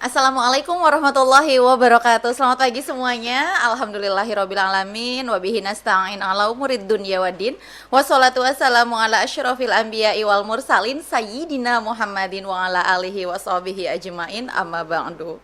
Assalamualaikum warahmatullahi wabarakatuh. Selamat pagi semuanya. Alhamdulillahirabbil alamin wa bihi nasta'in ala umurid dunya waddin. Wassalatu wassalamu ala asyrofil anbiya'i wal mursalin sayyidina Muhammadin wa ala alihi washabihi ajmain. Amma ba'du.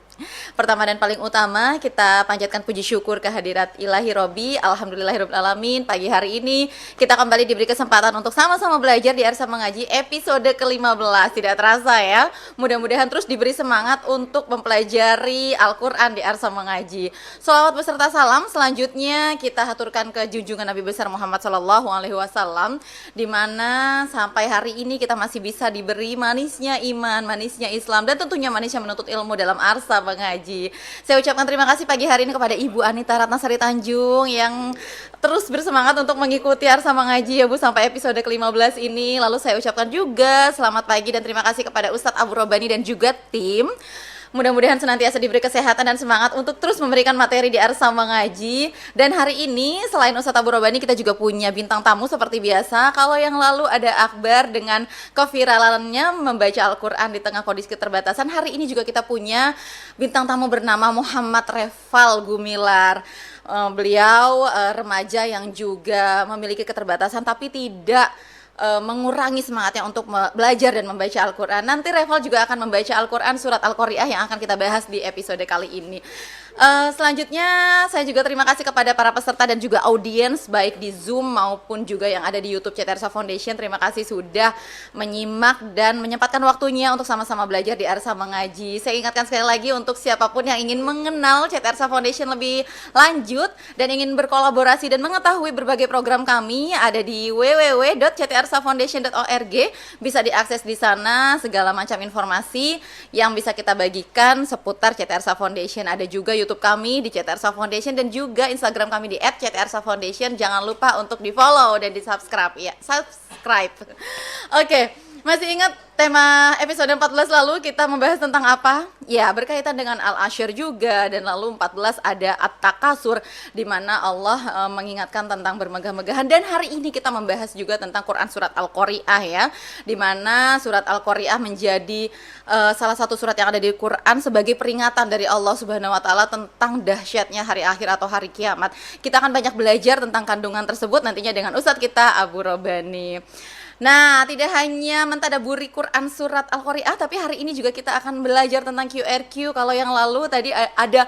Pertama dan paling utama, kita panjatkan puji syukur kehadirat Ilahi Robi. Alhamdulillahirabbil alamin. Pagi hari ini kita kembali diberi kesempatan untuk sama-sama belajar di Arsa Mengaji episode ke-15. Tidak terasa ya. Mudah-mudahan terus diberi semangat untuk mempelajari Al-Qur'an di Arsa Mengaji. Shalawat beserta salam selanjutnya kita haturkan ke junjungan Nabi besar Muhammad sallallahu alaihi wasallam, di mana sampai hari ini kita masih bisa diberi manisnya iman, manisnya Islam, dan tentunya manisnya menuntut ilmu dalam Arsa Mengaji. Saya ucapkan terima kasih pagi hari ini kepada Ibu Anita Ratnasari Tanjung yang terus bersemangat untuk mengikuti Arsa Mengaji ya Bu sampai episode ke-15 ini. Lalu saya ucapkan juga selamat pagi dan terima kasih kepada Ustadz Abu Robani dan juga tim. Mudah-mudahan senantiasa diberi kesehatan dan semangat untuk terus memberikan materi di Arsa Mengaji. Dan hari ini selain Ustadz Abu Robani, kita juga punya bintang tamu seperti biasa. Kalau yang lalu ada Akbar dengan keviralannya membaca Al-Quran di tengah kondisi keterbatasan, hari ini juga kita punya bintang tamu bernama Muhammad Reval Gumilar. Beliau remaja yang juga memiliki keterbatasan tapi tidak mengurangi semangatnya untuk belajar dan membaca Al-Quran. Nanti Reval juga akan membaca Al-Quran surat Al-Qari'ah yang akan kita bahas di episode kali ini. Selanjutnya saya juga terima kasih kepada para peserta dan juga audiens baik di Zoom maupun juga yang ada di YouTube CT Arsa Foundation. Terima kasih sudah menyimak dan menyempatkan waktunya untuk sama-sama belajar di Arsa Mengaji. Saya ingatkan sekali lagi untuk siapapun yang ingin mengenal CT Arsa Foundation lebih lanjut dan ingin berkolaborasi dan mengetahui berbagai program kami, ada di www.ctrsafoundation.org. Bisa diakses di sana segala macam informasi yang bisa kita bagikan seputar CT Arsa Foundation. Ada juga YouTube kami di CT Arsa Foundation dan juga Instagram kami di @ctarsafoundation. Jangan lupa untuk di-follow dan di-subscribe ya. Subscribe. Oke, masih ingat tema episode 14 lalu kita membahas tentang apa? Ya, berkaitan dengan Al-Asyr juga, dan lalu 14 ada At-Takasur di mana Allah mengingatkan tentang bermegah-megahan, dan hari ini kita membahas juga tentang Quran surat Al-Qari'ah ya. Di mana surat Al-Qari'ah menjadi salah satu surat yang ada di Quran sebagai peringatan dari Allah Subhanahu wa taala tentang dahsyatnya hari akhir atau hari kiamat. Kita akan banyak belajar tentang kandungan tersebut nantinya dengan Ustadz kita Abu Robani. Nah, tidak hanya mentadaburi Quran surat Al-Qari'ah, tapi hari ini juga kita akan belajar tentang QRQ. Kalau yang lalu tadi ada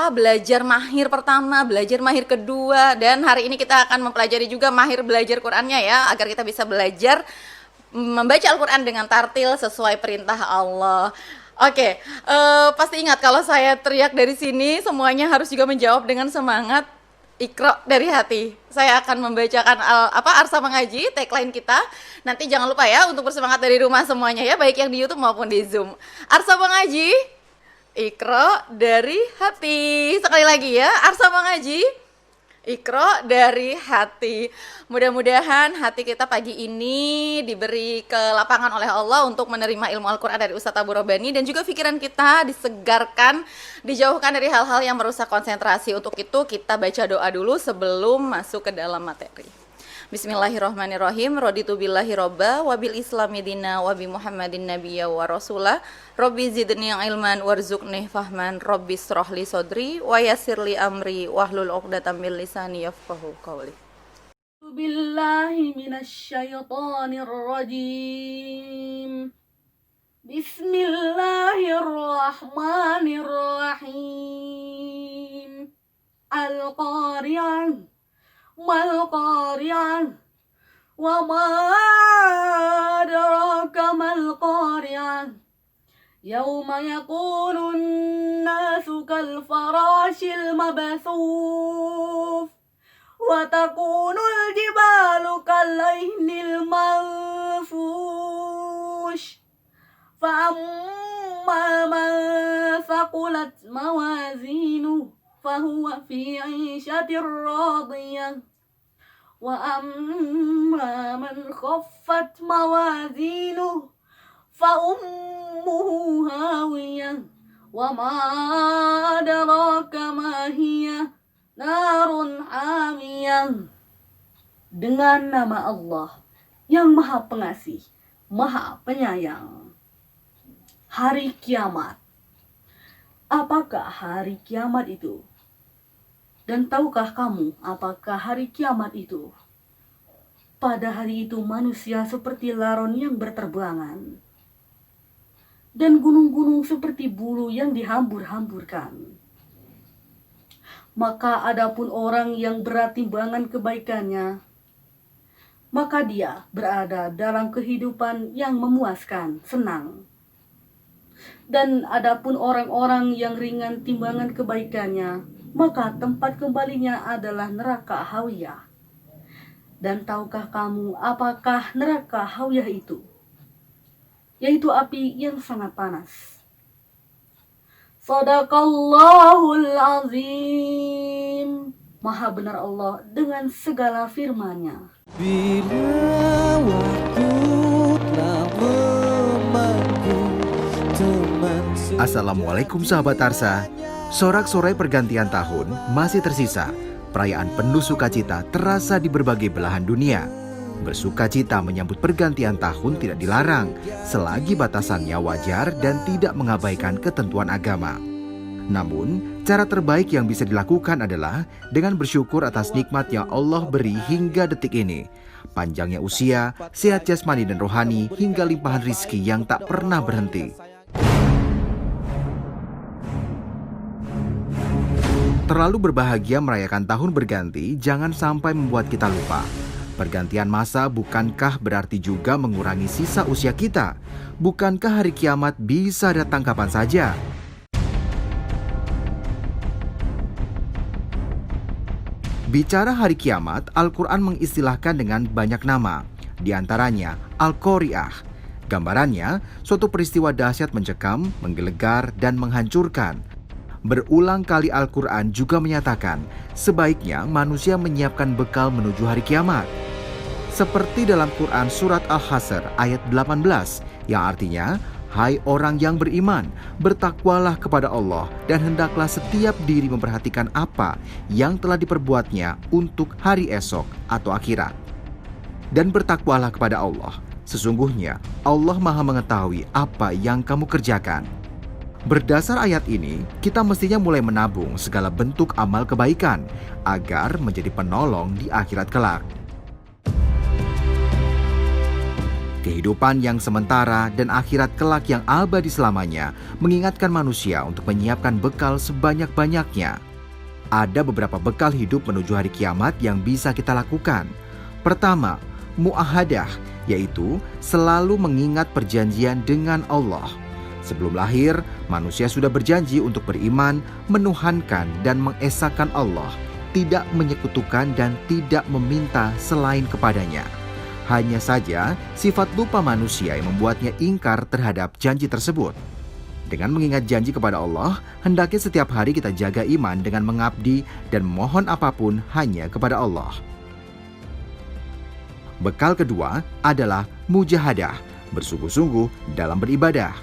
belajar mahir pertama, belajar mahir kedua, dan hari ini kita akan mempelajari juga mahir belajar Qurannya ya, agar kita bisa belajar membaca Al-Quran dengan tartil sesuai perintah Allah. Oke, pasti ingat kalau saya teriak dari sini, semuanya harus juga menjawab dengan semangat. Iqra dari hati. Saya akan membacakan Arsa Mengaji, tagline kita. Nanti jangan lupa ya untuk bersemangat dari rumah semuanya ya, baik yang di YouTube maupun di Zoom. Arsa Mengaji, Iqra dari hati. Sekali lagi ya, Arsa Mengaji, Iqra dari hati. Mudah-mudahan hati kita pagi ini diberi kelapangan oleh Allah untuk menerima ilmu Al-Quran dari Ustadz Abu Robani, dan juga pikiran kita disegarkan, dijauhkan dari hal-hal yang merusak konsentrasi. Untuk itu kita baca doa dulu sebelum masuk ke dalam materi. Bismillahirrahmanirrahim. Raditu billahi robba wabil islami dina wabi muhammadin nabiyya wa rasulah. Robbi zidni ilman warzuqni fahman. Robbi srohli sodri wa yassirli amri wahlul uqdatam min lisani yafqahu qawli. Billahi minasyaitonir rajim. Bismillahirrahmanirrahim. Al-Qari'ah mal-Qari'ah wa ma adraka mal-Qari'ah. Yauma yakunun nasu kal farashil mabthuf wa takunul jibalu kal-aynil manfush. Fa amma man thaqulat mawazinuhu fahuwa fi 'ishatir radiyah. Wa amma man khaffat mawazinuhu fa ummuhu hawiyah. Wa ma adraka ma hiya narun hamiyah. Dengan nama Allah yang Maha Pengasih, Maha Penyayang. Hari kiamat apakah hari kiamat itu? Dan tahukah kamu apakah hari kiamat itu? Pada hari itu manusia seperti laron yang berterbangan, dan gunung-gunung seperti bulu yang dihambur-hamburkan. Maka adapun orang yang berat timbangan kebaikannya, maka dia berada dalam kehidupan yang memuaskan, senang. Dan adapun orang-orang yang ringan timbangan kebaikannya, maka tempat kembalinya adalah neraka hawiyah. Dan tahukah kamu apakah neraka hawiyah itu? Yaitu api yang sangat panas. Shadaqallahul azim. Maha benar Allah dengan segala firman-Nya. Bila waktu telah memanggil teman. Assalamualaikum sahabat Tarsa. Sorak-sorai pergantian tahun masih tersisa. Perayaan penuh sukacita terasa di berbagai belahan dunia. Bersukacita menyambut pergantian tahun tidak dilarang, selagi batasannya wajar dan tidak mengabaikan ketentuan agama. Namun, cara terbaik yang bisa dilakukan adalah dengan bersyukur atas nikmat yang Allah beri hingga detik ini. Panjangnya usia, sehat jasmani dan rohani, hingga limpahan rizki yang tak pernah berhenti. Terlalu berbahagia merayakan tahun berganti jangan sampai membuat kita lupa. Pergantian masa bukankah berarti juga mengurangi sisa usia kita? Bukankah hari kiamat bisa datang kapan saja? Bicara hari kiamat, Al-Quran mengistilahkan dengan banyak nama. Di antaranya Al-Qari'ah. Gambarannya, suatu peristiwa dahsyat mencekam, menggelegar, dan menghancurkan. Berulang kali Al-Quran juga menyatakan, sebaiknya manusia menyiapkan bekal menuju hari kiamat. Seperti dalam Quran Surat Al-Hasr ayat 18, yang artinya, hai orang yang beriman, bertakwalah kepada Allah dan hendaklah setiap diri memperhatikan apa yang telah diperbuatnya untuk hari esok atau akhirat. Dan bertakwalah kepada Allah, sesungguhnya Allah Maha mengetahui apa yang kamu kerjakan. Berdasar ayat ini, kita mestinya mulai menabung segala bentuk amal kebaikan agar menjadi penolong di akhirat kelak. Kehidupan yang sementara dan akhirat kelak yang abadi selamanya mengingatkan manusia untuk menyiapkan bekal sebanyak-banyaknya. Ada beberapa bekal hidup menuju hari kiamat yang bisa kita lakukan. Pertama, mu'ahadah, yaitu selalu mengingat perjanjian dengan Allah. Sebelum lahir, manusia sudah berjanji untuk beriman, menuhankan dan mengesahkan Allah, tidak menyekutukan dan tidak meminta selain kepadanya. Hanya saja, sifat lupa manusia yang membuatnya ingkar terhadap janji tersebut. Dengan mengingat janji kepada Allah, hendaknya setiap hari kita jaga iman dengan mengabdi dan memohon apapun hanya kepada Allah. Bekal kedua adalah mujahadah, bersungguh-sungguh dalam beribadah.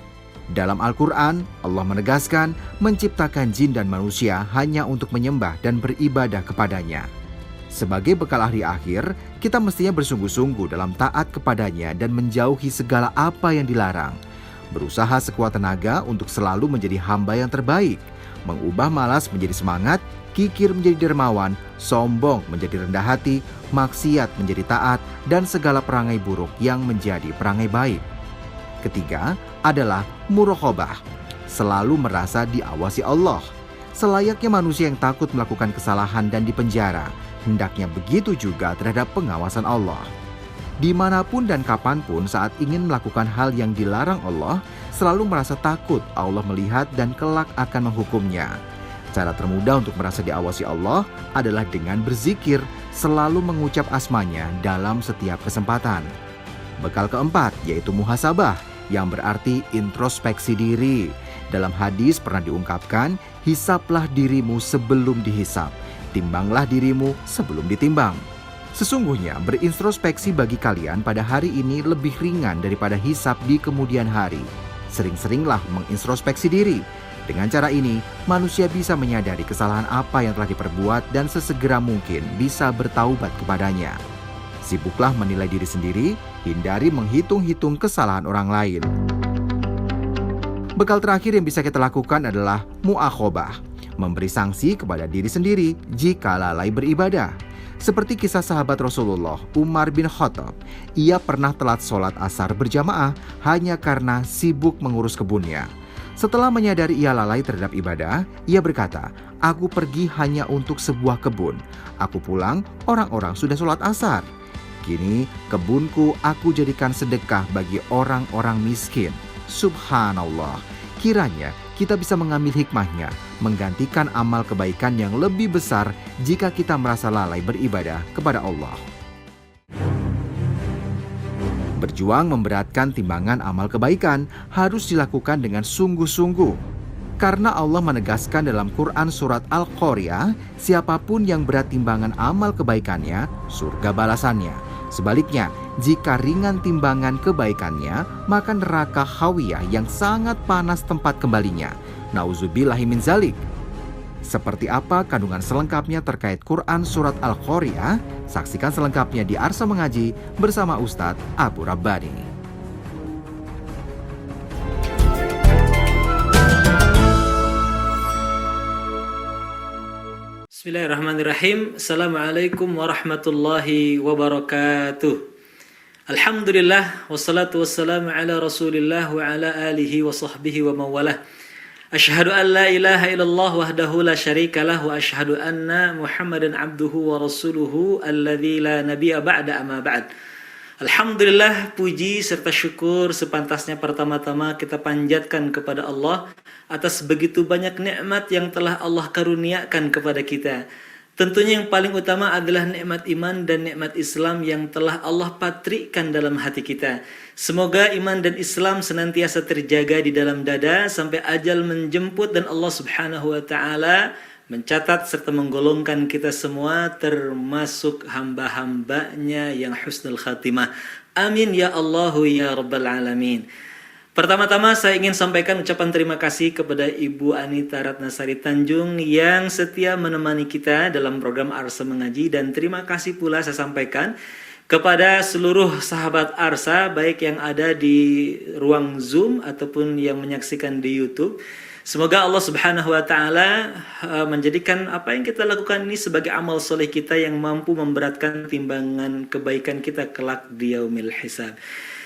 Dalam Al-Quran, Allah menegaskan menciptakan jin dan manusia hanya untuk menyembah dan beribadah kepadanya. Sebagai bekal hari akhir, kita mestinya bersungguh-sungguh dalam taat kepadanya dan menjauhi segala apa yang dilarang. Berusaha sekuat tenaga untuk selalu menjadi hamba yang terbaik, mengubah malas menjadi semangat, kikir menjadi dermawan, sombong menjadi rendah hati, maksiat menjadi taat, dan segala perangai buruk yang menjadi perangai baik. Ketiga adalah muraqabah, selalu merasa diawasi Allah. Selayaknya manusia yang takut melakukan kesalahan dan dipenjara, hendaknya begitu juga terhadap pengawasan Allah. Dimanapun dan kapanpun saat ingin melakukan hal yang dilarang Allah, selalu merasa takut Allah melihat dan kelak akan menghukumnya. Cara termudah untuk merasa diawasi Allah adalah dengan berzikir, selalu mengucap asmanya dalam setiap kesempatan. Bekal keempat yaitu muhasabah, yang berarti introspeksi diri. Dalam hadis pernah diungkapkan, hisaplah dirimu sebelum dihisap, timbanglah dirimu sebelum ditimbang. Sesungguhnya berintrospeksi bagi kalian pada hari ini lebih ringan daripada hisap di kemudian hari. Sering-seringlah mengintrospeksi diri. Dengan cara ini, manusia bisa menyadari kesalahan apa yang telah diperbuat dan sesegera mungkin bisa bertaubat kepadanya. Sibuklah menilai diri sendiri, hindari menghitung-hitung kesalahan orang lain. Bekal terakhir yang bisa kita lakukan adalah mu'akhobah, memberi sanksi kepada diri sendiri jika lalai beribadah. Seperti kisah sahabat Rasulullah, Umar bin Khattab. Ia pernah telat sholat asar berjamaah hanya karena sibuk mengurus kebunnya. Setelah menyadari ia lalai terhadap ibadah, ia berkata, "Aku pergi hanya untuk sebuah kebun. Aku pulang, orang-orang sudah sholat asar. Kini kebunku aku jadikan sedekah bagi orang-orang miskin." Subhanallah, kiranya kita bisa mengambil hikmahnya, menggantikan amal kebaikan yang lebih besar jika kita merasa lalai beribadah kepada Allah. Berjuang memberatkan timbangan amal kebaikan harus dilakukan dengan sungguh-sungguh. Karena Allah menegaskan dalam Quran surat Al-Qari'ah, siapapun yang berat timbangan amal kebaikannya, surga balasannya. Sebaliknya, jika ringan timbangan kebaikannya, maka neraka Hawiyah yang sangat panas tempat kembalinya. Nauzubillahi min zalik. Seperti apa kandungan selengkapnya terkait Quran surat Al-Qari'ah? Saksikan selengkapnya di Arsa Mengaji bersama Ustadz Abu Rabbani. Bismillahirrahmanirrahim. Assalamualaikum warahmatullahi wabarakatuh. Alhamdulillah, wassalatu wassalamu ala rasulillah wa ala alihi wa sahbihi wa mawalah. Ashhadu an la ilaha illallah wahdahu la syarika lah wa ashhadu anna Muhammadan abduhu wa rasuluhu alladzi la nabiyya ba'da amma ba'd. Alhamdulillah, puji serta syukur sepantasnya pertama-tama kita panjatkan kepada Allah atas begitu banyak nikmat yang telah Allah karuniakan kepada kita. Tentunya yang paling utama adalah nikmat iman dan nikmat Islam yang telah Allah patrikan dalam hati kita. Semoga iman dan Islam senantiasa terjaga di dalam dada sampai ajal menjemput dan Allah Subhanahu wa taala mencatat serta menggolongkan kita semua termasuk hamba-hambanya yang husnul khatimah. Amin ya Allahu ya Rabbal Alamin. Pertama-tama saya ingin sampaikan ucapan terima kasih kepada Ibu Anita Ratnasari Tanjung yang setia menemani kita dalam program Arsa Mengaji, dan terima kasih pula saya sampaikan kepada seluruh sahabat Arsa baik yang ada di ruang Zoom ataupun yang menyaksikan di YouTube. Semoga Allah Subhanahu wa taala menjadikan apa yang kita lakukan ini sebagai amal soleh kita yang mampu memberatkan timbangan kebaikan kita kelak di yaumil hisab.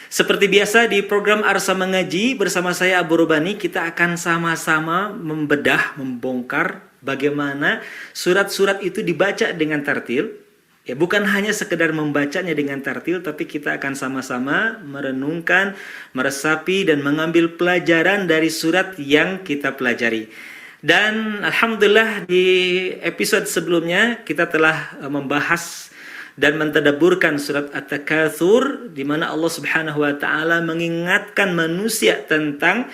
Seperti biasa di program Arsa Mengaji bersama saya Abu Rabbani, kita akan sama-sama membedah, membongkar bagaimana surat-surat itu dibaca dengan tartil. Ya, bukan hanya sekedar membacanya dengan tartil, tapi kita akan sama-sama merenungkan, meresapi dan mengambil pelajaran dari surat yang kita pelajari. Dan alhamdulillah di episode sebelumnya kita telah membahas dan mentadabburkan surat At-Takatsur, di mana Allah Subhanahu wa taala mengingatkan manusia tentang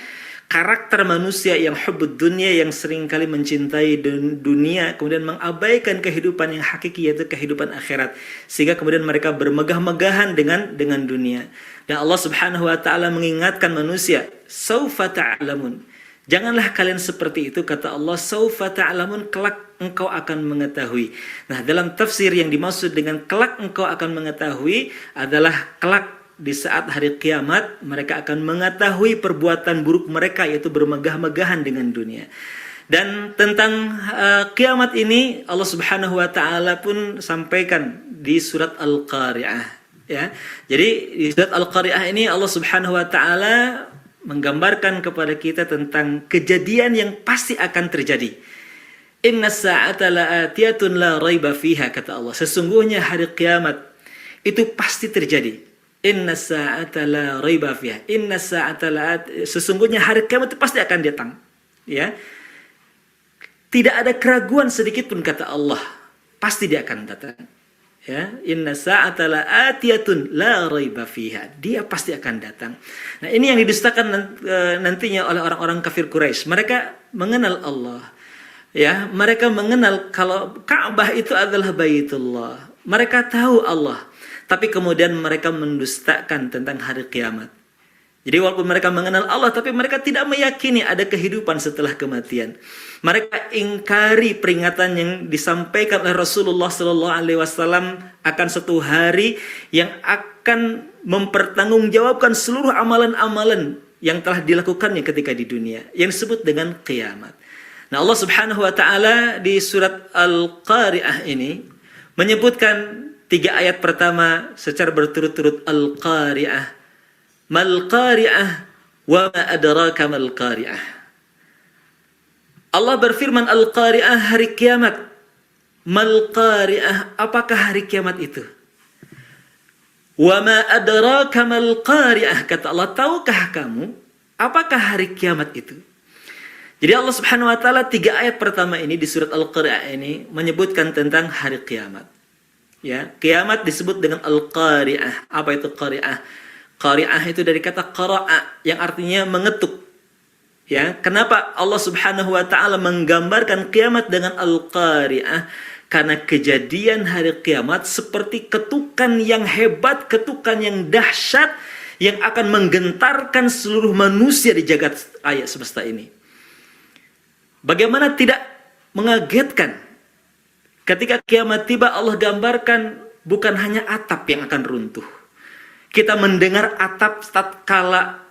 karakter manusia yang hubbud dunia, yang seringkali mencintai dunia kemudian mengabaikan kehidupan yang hakiki, yaitu kehidupan akhirat, sehingga kemudian mereka bermegah-megahan dengan dunia. Dan Allah Subhanahu wa taala mengingatkan manusia, saufa ta'lamun. Janganlah kalian seperti itu, kata Allah, saufa ta'lamun, kelak engkau akan mengetahui. Nah, dalam tafsir yang dimaksud dengan kelak engkau akan mengetahui adalah kelak di saat hari kiamat mereka akan mengetahui perbuatan buruk mereka, yaitu bermegah-megahan dengan dunia. Dan tentang kiamat ini Allah Subhanahu wa taala pun sampaikan di surat Al-Qari'ah, ya. Jadi di surat Al-Qari'ah ini Allah Subhanahu wa taala menggambarkan kepada kita tentang kejadian yang pasti akan terjadi. Inna sa'ata la'atiyatun la raiba fiha, kata Allah. Sesungguhnya hari kiamat itu pasti terjadi. Inna sa'ata la raiba fiha. Inna sa'ata sesungguhnya hari kiamat itu pasti akan datang. Ya. Tidak ada keraguan sedikit pun, kata Allah. Pasti dia akan datang. Ya, inna sa'ata la'atiyatun la raiba fiha. Dia pasti akan datang. Nah, ini yang didustakan nantinya oleh orang-orang kafir Quraisy. Mereka mengenal Allah. Ya, mereka mengenal kalau Ka'bah itu adalah Baitullah. Mereka tahu Allah, tapi kemudian mereka mendustakan tentang hari kiamat. Jadi walaupun mereka mengenal Allah, tapi mereka tidak meyakini ada kehidupan setelah kematian. Mereka ingkari peringatan yang disampaikan oleh Rasulullah SAW akan satu hari yang akan mempertanggungjawabkan seluruh amalan-amalan yang telah dilakukannya ketika di dunia yang disebut dengan kiamat. Nah, Allah Subhanahu wa taala di surat Al-Qari'ah ini menyebutkan 3 ayat pertama secara berturut-turut, Al-Qari'ah, mal qari'ah wa ma adraka mal qari'ah. Allah berfirman, Al-Qari'ah, hari kiamat. Mal qari'ah, apakah hari kiamat itu? Wa ma adraka mal qari'ah, kata Allah, tahukah kamu apakah hari kiamat itu? Jadi Allah Subhanahu wa taala 3 ayat pertama ini di surat Al-Qari'ah ini menyebutkan tentang hari kiamat. Ya, kiamat disebut dengan Al-Qari'ah. Apa itu qari'ah? Qari'ah itu dari kata qara'a yang artinya mengetuk. Ya, kenapa Allah Subhanahu wa taala menggambarkan kiamat dengan Al-Qari'ah? Karena kejadian hari kiamat seperti ketukan yang hebat, ketukan yang dahsyat yang akan menggentarkan seluruh manusia di jagat raya semesta ini. Bagaimana tidak mengagetkan ketika kiamat tiba. Allah gambarkan bukan hanya atap yang akan runtuh. Kita mendengar atap tatkala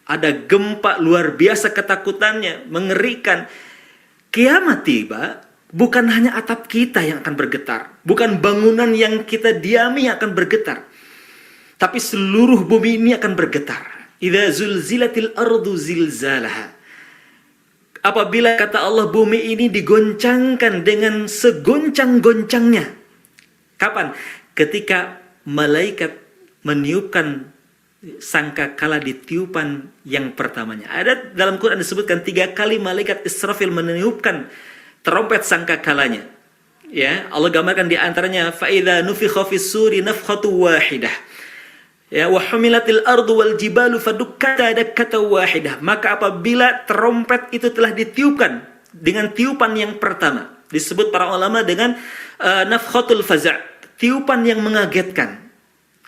ada gempa luar biasa ketakutannya, mengerikan. Kiamat tiba, bukan hanya atap kita yang akan bergetar, bukan bangunan yang kita diami yang akan bergetar, tapi seluruh bumi ini akan bergetar. Idza zulzilatil ardu zilzalaha. Apabila, kata Allah, bumi ini digoncangkan dengan segoncang-goncangnya. Kapan? Ketika malaikat meniupkan sangkakala di tiupan yang pertamanya. Ada dalam Quran disebutkan 3 kali malaikat Israfil meniupkan trompet sangkakalanya. Ya, Allah gambarkan di antaranya, fa idza nufikha fis suri nafkhatu wahidah. Ya, wa humilatil ardu wal jibalu fadukkata dakkatan wahidah. Maka apabila trompet itu telah ditiupkan dengan tiupan yang pertama, disebut para ulama dengan nafkhatul faza', tiupan yang mengagetkan.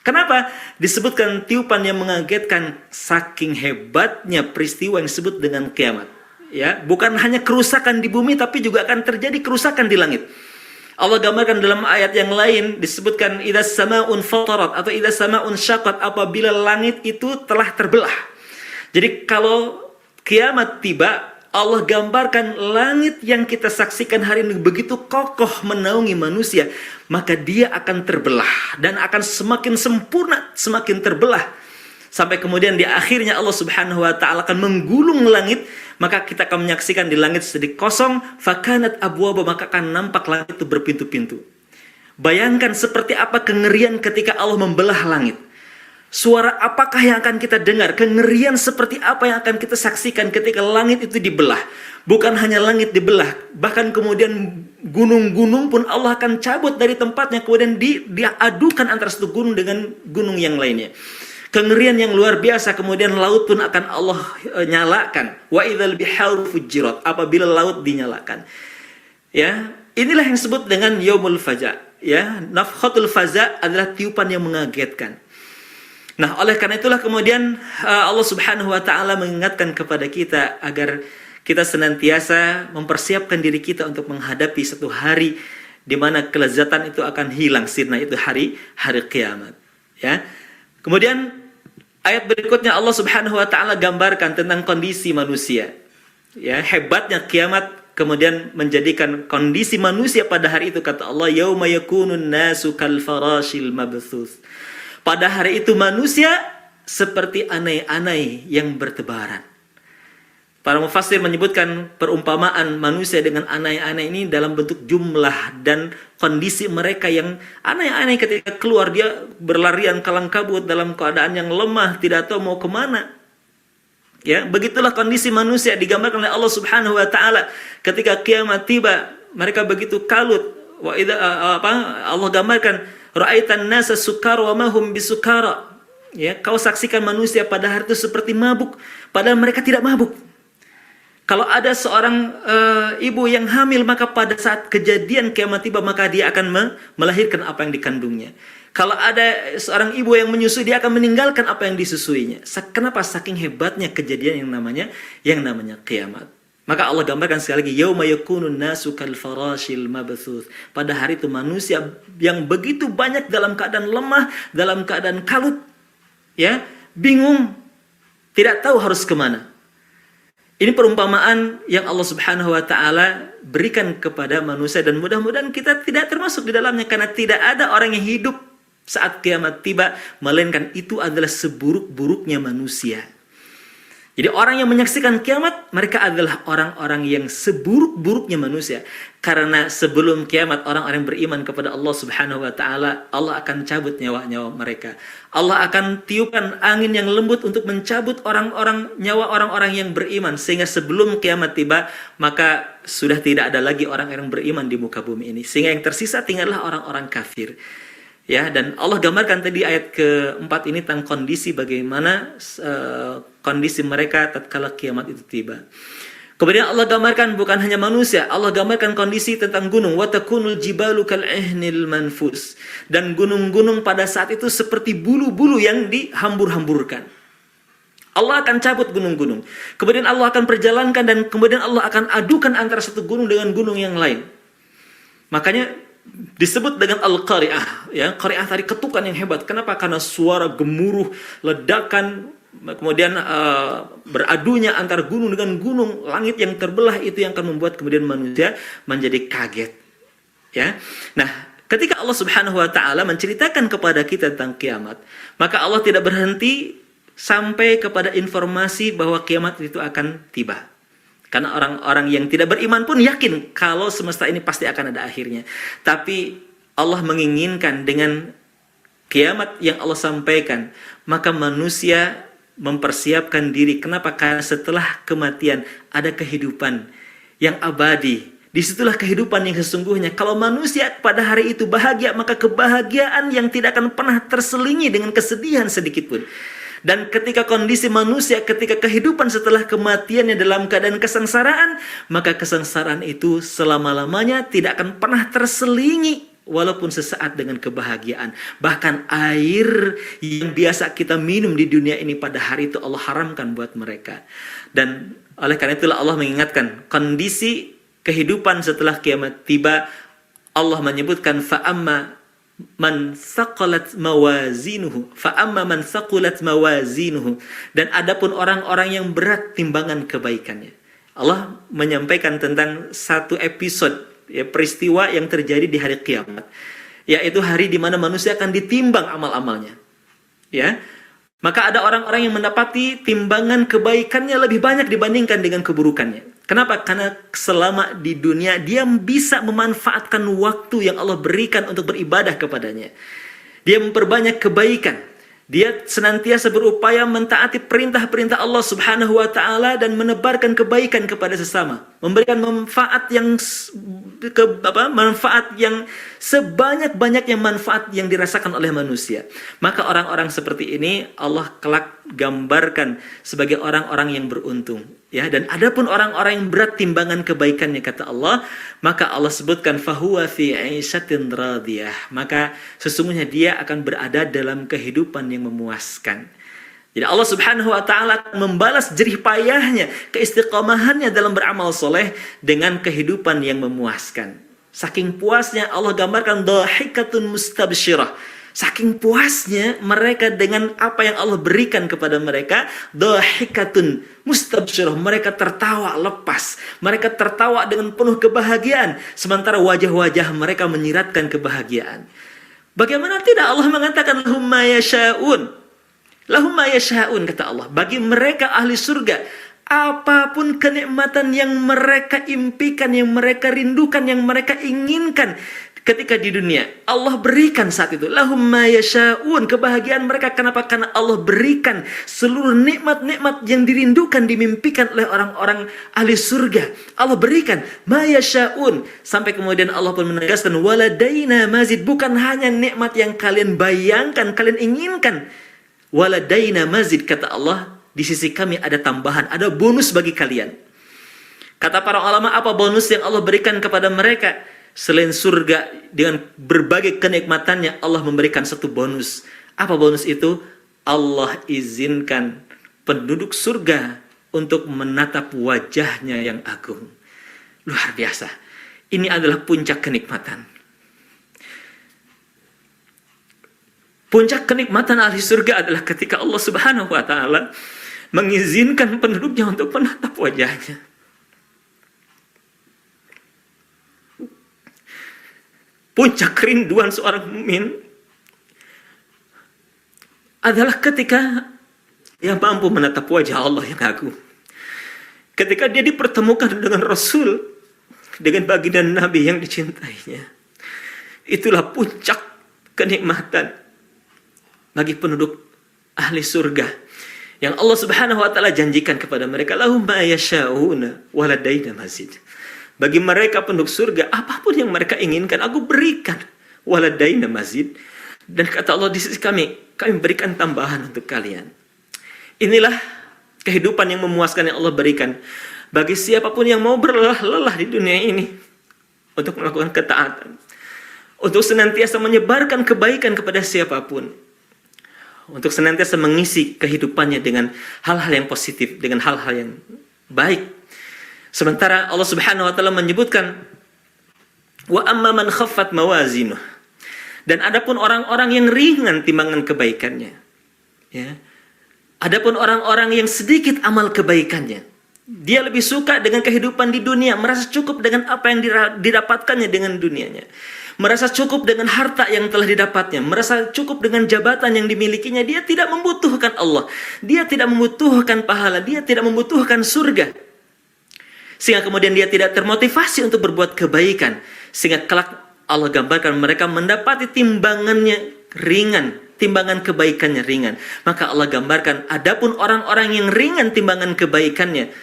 Kenapa disebutkan tiupan yang mengagetkan? Saking hebatnya peristiwa yang disebut dengan kiamat. Ya, bukan hanya kerusakan di bumi, tapi juga akan terjadi kerusakan di langit. Allah gambarkan dalam ayat yang lain disebutkan idza samaun fatarat atau idza samaun syaqqat, apabila langit itu telah terbelah. Jadi kalau kiamat tiba, Allah gambarkan langit yang kita saksikan hari ini begitu kokoh menaungi manusia, maka dia akan terbelah dan akan semakin sempurna, semakin terbelah. Sampai kemudian di akhirnya Allah Subhanahu wa taala akan menggulung langit, maka kita akan menyaksikan di langit sedikit kosong, fakanat abwaba, maka akan nampak langit itu berpintu-pintu. Bayangkan seperti apa kengerian ketika Allah membelah langit. Suara apakah yang akan kita dengar? Kengerian seperti apa yang akan kita saksikan ketika langit itu dibelah? Bukan hanya langit dibelah, bahkan kemudian gunung-gunung pun Allah akan cabut dari tempatnya, kemudian diadukan antara satu gunung dengan gunung yang lainnya. Kengerian yang luar biasa. Kemudian laut pun akan Allah nyalakan. Wa idzal biharu fujirat, apabila laut dinyalakan. Ya, inilah yang disebut dengan yaumul faza'. Ya, nafkhatul faza' adalah tiupan yang mengagetkan. Nah, oleh karena itulah kemudian Allah Subhanahu wa taala mengingatkan kepada kita agar kita senantiasa mempersiapkan diri kita untuk menghadapi satu hari di mana kelezatan itu akan hilang, sirna itu hari kiamat. Ya. Kemudian ayat berikutnya Allah Subhanahu wa taala gambarkan tentang kondisi manusia. Ya, hebatnya kiamat kemudian menjadikan kondisi manusia pada hari itu, kata Allah, yauma yakunun nasu kal farashil mabthus. Pada hari itu manusia seperti anai-anai yang bertebaran. Para mufassir menyebutkan perumpamaan manusia dengan anai-anai ini dalam bentuk jumlah dan kondisi mereka yang anai-anai ketika keluar, dia berlarian kalang kabut dalam keadaan yang lemah, tidak tahu mau kemana. Ya, begitulah kondisi manusia digambarkan oleh Allah Subhanahu wa taala ketika kiamat tiba. Mereka begitu kalut. Allah gambarkan ra'aitan nasa sukara wa ma hum bisukara. Ya, kau saksikan manusia pada hari itu seperti mabuk, padahal mereka tidak mabuk. Kalau ada seorang ibu yang hamil, maka pada saat kejadian kiamat tiba, maka dia akan melahirkan apa yang dikandungnya. Kalau ada seorang ibu yang menyusui, dia akan meninggalkan apa yang disusuinya. Kenapa? Saking hebatnya kejadian yang namanya kiamat. Maka Allah gambarkan sekali lagi, yauma yakunun nasu kal farashil mabthus. Pada hari itu manusia yang begitu banyak dalam keadaan lemah, dalam keadaan kalut, ya, bingung, tidak tahu harus kemana. Ini perumpamaan yang Allah Subhanahu wa taala berikan kepada manusia, dan mudah-mudahan kita tidak termasuk di dalamnya, karena tidak ada orang yang hidup saat kiamat tiba melainkan itu adalah seburuk-buruknya manusia. Jadi orang yang menyaksikan kiamat, mereka adalah orang-orang yang seburuk-buruknya manusia. Karena sebelum kiamat, orang-orang beriman kepada Allah Subhanahu wa taala, Allah akan cabut nyawa-nyawa mereka. Allah akan tiupkan angin yang lembut untuk mencabut nyawa orang-orang yang beriman, sehingga sebelum kiamat tiba, maka sudah tidak ada lagi orang-orang beriman di muka bumi ini. Sehingga yang tersisa tinggallah orang-orang kafir. Ya, dan Allah gambarkan tadi ayat keempat ini tentang kondisi bagaimana kondisi mereka tatkala kiamat itu tiba. Kemudian Allah gambarkan bukan hanya manusia, Allah gambarkan kondisi tentang gunung. Wa takunul jibalu kal'ihnil manfus. Dan gunung-gunung pada saat itu seperti bulu-bulu yang dihambur-hamburkan. Allah akan cabut gunung-gunung. Kemudian Allah akan perjalankan, dan kemudian Allah akan adukan antara satu gunung dengan gunung yang lain. Makanya disebut dengan al-qari'ah, ya, qari'ah tadi ketukan yang hebat. Kenapa? Karena suara gemuruh, ledakan, kemudian beradunya antara gunung dengan gunung, langit yang terbelah, itu yang akan membuat kemudian manusia menjadi kaget. Ya. Nah, ketika Allah Subhanahu wa taala menceritakan kepada kita tentang kiamat, maka Allah tidak berhenti sampai kepada informasi bahwa kiamat itu akan tiba. Karena orang-orang yang tidak beriman pun yakin kalau semesta ini pasti akan ada akhirnya. Tapi Allah menginginkan dengan kiamat yang Allah sampaikan, maka manusia mempersiapkan diri. Kenapa? Karena setelah kematian ada kehidupan yang abadi. Disitulah kehidupan yang sesungguhnya. Kalau manusia pada hari itu bahagia, maka kebahagiaan yang tidak akan pernah terselingi dengan kesedihan sedikit pun. Dan ketika kondisi manusia, ketika kehidupan setelah kematiannya dalam keadaan kesengsaraan, maka kesengsaraan itu selama-lamanya tidak akan pernah terselingi walaupun sesaat dengan kebahagiaan. Bahkan air yang biasa kita minum di dunia ini pada hari itu Allah haramkan buat mereka. Dan oleh karena itulah Allah mengingatkan kondisi kehidupan setelah kiamat tiba. Allah menyebutkan fa'amma man thaqulat mawazinuhu dan adapun orang-orang yang berat timbangan kebaikannya. Allah menyampaikan tentang satu episode, ya, peristiwa yang terjadi di hari kiamat, yaitu hari di mana manusia akan ditimbang amal-amalnya. Ya. Maka ada orang-orang yang mendapati timbangan kebaikannya lebih banyak dibandingkan dengan keburukannya. Kenapa? Karena selama di dunia dia bisa memanfaatkan waktu yang Allah berikan untuk beribadah kepadanya. Dia memperbanyak kebaikan. Dia senantiasa berupaya mentaati perintah-perintah Allah Subhanahu wa taala dan menebarkan kebaikan kepada sesama, memberikan manfaat yang sebanyak-banyaknya manfaat yang dirasakan oleh manusia. Maka orang-orang seperti ini Allah kelak gambarkan sebagai orang-orang yang beruntung. Ya, dan adapun orang-orang yang berat timbangan kebaikannya, kata Allah, maka Allah sebutkan fahuwa fi 'aisyatin radiyah. Maka sesungguhnya dia akan berada dalam kehidupan yang memuaskan. Jadi Allah Subhanahu wa taala akan membalas jerih payahnya, keistiqomahannya dalam beramal soleh dengan kehidupan yang memuaskan. Saking puasnya Allah gambarkan dhahikatun mustabsyirah. Saking puasnya mereka dengan apa yang Allah berikan kepada mereka, dhahikatun mustabsyirah, mereka tertawa lepas, mereka tertawa dengan penuh kebahagiaan, sementara wajah-wajah mereka menyiratkan kebahagiaan. Bagaimana tidak Allah mengatakan lahum ma yasha'un. Lahum ma yasha'un, kata Allah, bagi mereka ahli surga apapun kenikmatan yang mereka impikan, yang mereka rindukan, yang mereka inginkan ketika di dunia, Allah berikan saat itu. Lahum ma yasha'un, kebahagiaan mereka. Kenapa? Karena Allah berikan seluruh nikmat-nikmat yang dirindukan, dimimpikan oleh orang-orang ahli surga. Allah berikan ma yasha'un. Sampai kemudian Allah pun menegaskan waladaina mazid, bukan hanya nikmat yang kalian bayangkan, kalian inginkan. Waladaina mazid, kata Allah, di sisi kami ada tambahan, ada bonus bagi kalian. Kata para ulama, apa bonus yang Allah berikan kepada mereka? Selain surga dengan berbagai kenikmatannya, Allah memberikan satu bonus. Apa bonus itu? Allah izinkan penduduk surga untuk menatap wajahnya yang agung. Luar biasa. Ini adalah puncak kenikmatan. Puncak kenikmatan ahli surga adalah ketika Allah Subhanahu wa taala mengizinkan penduduknya untuk menatap wajahnya. Puncak kerinduan seorang mukmin adalah ketika ia mampu menatap wajah Allah yang agung. Ketika dia dipertemukan dengan Rasul, dengan baginda Nabi yang dicintainya. Itulah puncak kenikmatan bagi penduduk ahli surga yang Allah Subhanahu wa taala janjikan kepada mereka, lahum ma yasha'una wa ladaina mazid. Bagi mereka penduduk surga, apapun yang mereka inginkan, aku berikan. Waladaina mazid. Dan kata Allah, di sisi kami berikan tambahan untuk kalian. Inilah kehidupan yang memuaskan yang Allah berikan bagi siapapun yang mau berlelah-lelah di dunia ini untuk melakukan ketaatan, untuk senantiasa menyebarkan kebaikan kepada siapapun, untuk senantiasa mengisi kehidupannya dengan hal-hal yang positif, dengan hal-hal yang baik. Sementara Allah Subhanahu wa taala menyebutkan wa amma man khaffat mawazinuh. Dan adapun orang-orang yang ringan timbangan kebaikannya, ya. Adapun orang-orang yang sedikit amal kebaikannya, dia lebih suka dengan kehidupan di dunia, merasa cukup dengan apa yang didapatkannya dengan dunianya. Merasa cukup dengan harta yang telah didapatnya, merasa cukup dengan jabatan yang dimilikinya, dia tidak membutuhkan Allah, dia tidak membutuhkan pahala, dia tidak membutuhkan surga. Sehingga kemudian dia tidak termotivasi untuk berbuat kebaikan. Sehingga kelak Allah gambarkan mereka mendapati timbangannya ringan, timbangan kebaikannya ringan. Maka Allah gambarkan, adapun orang-orang yang ringan timbangan kebaikannya,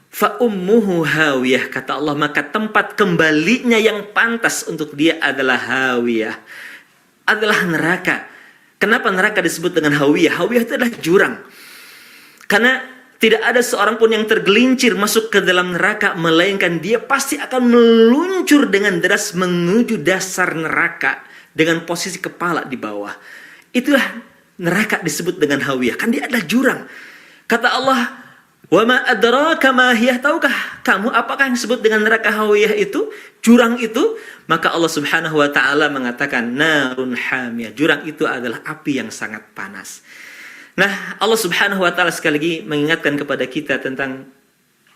fa ummuhu hawiyah, kata Allah, maka tempat kembalinya yang pantas untuk dia adalah hawiyah, adalah neraka. Kenapa neraka disebut dengan hawiyah? Hawiyah itu adalah jurang. Karena tidak ada seorang pun yang tergelincir masuk ke dalam neraka, melainkan dia pasti akan meluncur dengan deras menuju dasar neraka dengan posisi kepala di bawah. Itulah neraka disebut dengan hawiyah. Kan dia adalah jurang. Kata Allah, wa ma adraka ma hiyah, tahukah kamu apakah yang disebut dengan neraka hawiyah itu? Jurang itu? Maka Allah Subhanahu wa taala mengatakan narun hamiyah. Jurang itu adalah api yang sangat panas. Nah, Allah Subhanahu wa taala sekali lagi mengingatkan kepada kita tentang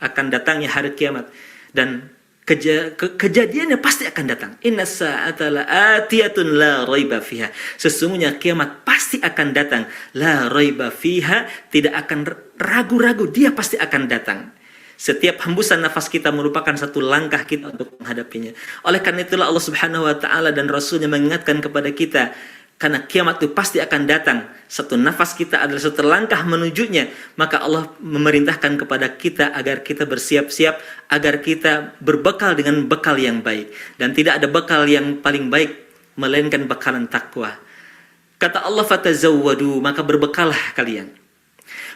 akan datangnya hari kiamat, dan kejadiannya pasti akan datang. Inna sa'ata la'atiyatun la raiba fiha. Sesungguhnya kiamat pasti akan datang. La raiba fiha, tidak akan ragu-ragu, dia pasti akan datang. Setiap hembusan nafas kita merupakan satu langkah kita untuk menghadapinya. Oleh karena itulah Allah Subhanahu wa taala dan Rasulnya mengingatkan kepada kita, karena kiamat itu pasti akan datang. Satu nafas kita adalah satu langkah menujunya. Maka Allah memerintahkan kepada kita agar kita bersiap-siap, agar kita berbekal dengan bekal yang baik. Dan tidak ada bekal yang paling baik melainkan bekalan takwa. Kata Allah, fatazawwadu, maka berbekalah kalian.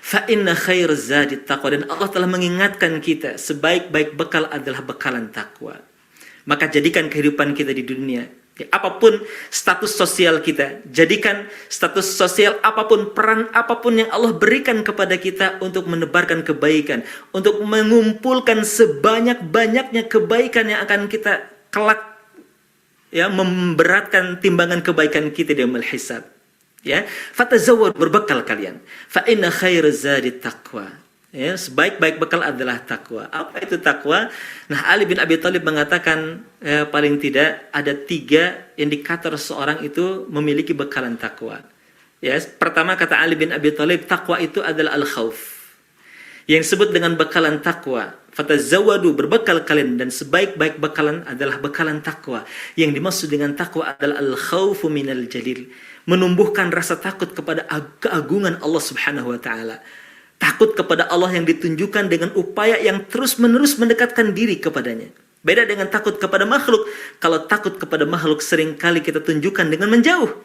Fa inna khair zadi taqwa. Dan Allah telah mengingatkan kita, sebaik-baik bekal adalah bekalan takwa. Maka jadikan kehidupan kita di dunia, apapun status sosial kita, jadikan status sosial apapun, peran apapun yang Allah berikan kepada kita untuk menebarkan kebaikan, untuk mengumpulkan sebanyak-banyaknya kebaikan yang akan kita kelak, ya, memberatkan timbangan kebaikan kita di yaumul hisab. Ya, fatazawwad, berbekal kalian. Fa inna khairaz zadi taqwa. Ya, sebaik-baik bekal adalah takwa. Apa itu takwa? Nah, Ali bin Abi Thalib mengatakan paling tidak ada 3 indikator seorang itu memiliki bekalan takwa. Ya, pertama kata Ali bin Abi Thalib, takwa itu adalah al-khauf. Yang disebut dengan bekalan takwa, fatazawwadu, berbekal kalian, dan sebaik-baik bekalan adalah bekalan takwa. Yang dimaksud dengan takwa adalah al-khaufu minal jalil, menumbuhkan rasa takut kepada keagungan Allah Subhanahu wa taala. Takut kepada Allah yang ditunjukkan dengan upaya yang terus-menerus mendekatkan diri kepadanya. Beda dengan takut kepada makhluk. Kalau takut kepada makhluk seringkali kita tunjukkan dengan menjauh.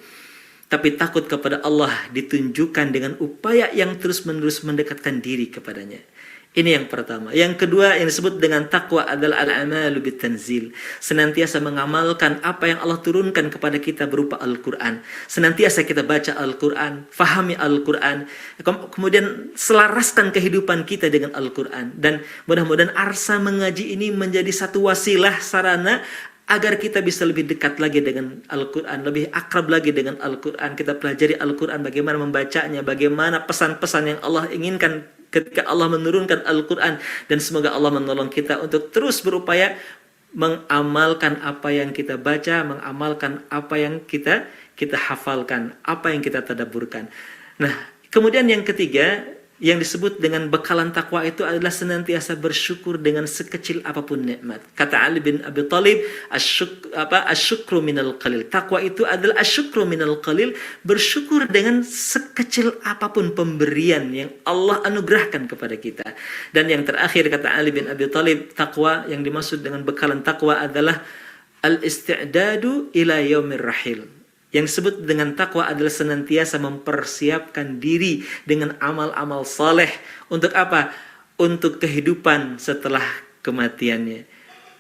Tapi takut kepada Allah ditunjukkan dengan upaya yang terus-menerus mendekatkan diri kepadanya. Ini yang pertama. Yang kedua yang disebut dengan takwa adalah al-amalu bitanzil. Senantiasa mengamalkan apa yang Allah turunkan kepada kita berupa Al-Quran. Senantiasa kita baca Al-Quran, fahami Al-Quran, kemudian selaraskan kehidupan kita dengan Al-Quran. Dan mudah-mudahan arsa mengaji ini menjadi satu wasilah, sarana agar kita bisa lebih dekat lagi dengan Al-Quran, lebih akrab lagi dengan Al-Quran. Kita pelajari Al-Quran, bagaimana membacanya, bagaimana pesan-pesan yang Allah inginkan ketika Allah menurunkan Al-Quran, dan semoga Allah menolong kita untuk terus berupaya mengamalkan apa yang kita baca, mengamalkan apa yang kita hafalkan, apa yang kita tadabburkan. Nah, kemudian yang ketiga, yang disebut dengan bekalan takwa itu adalah senantiasa bersyukur dengan sekecil apapun nikmat. Kata Ali bin Abi Thalib, asyukru minal qalil. Takwa itu adalah asyukru minal qalil, bersyukur dengan sekecil apapun pemberian yang Allah anugerahkan kepada kita. Dan yang terakhir kata Ali bin Abi Thalib, takwa yang dimaksud dengan bekalan takwa adalah al-isti'dadu ila yaumir rahil. Yang disebut dengan takwa adalah senantiasa mempersiapkan diri dengan amal-amal saleh. Untuk apa? Untuk kehidupan setelah kematiannya.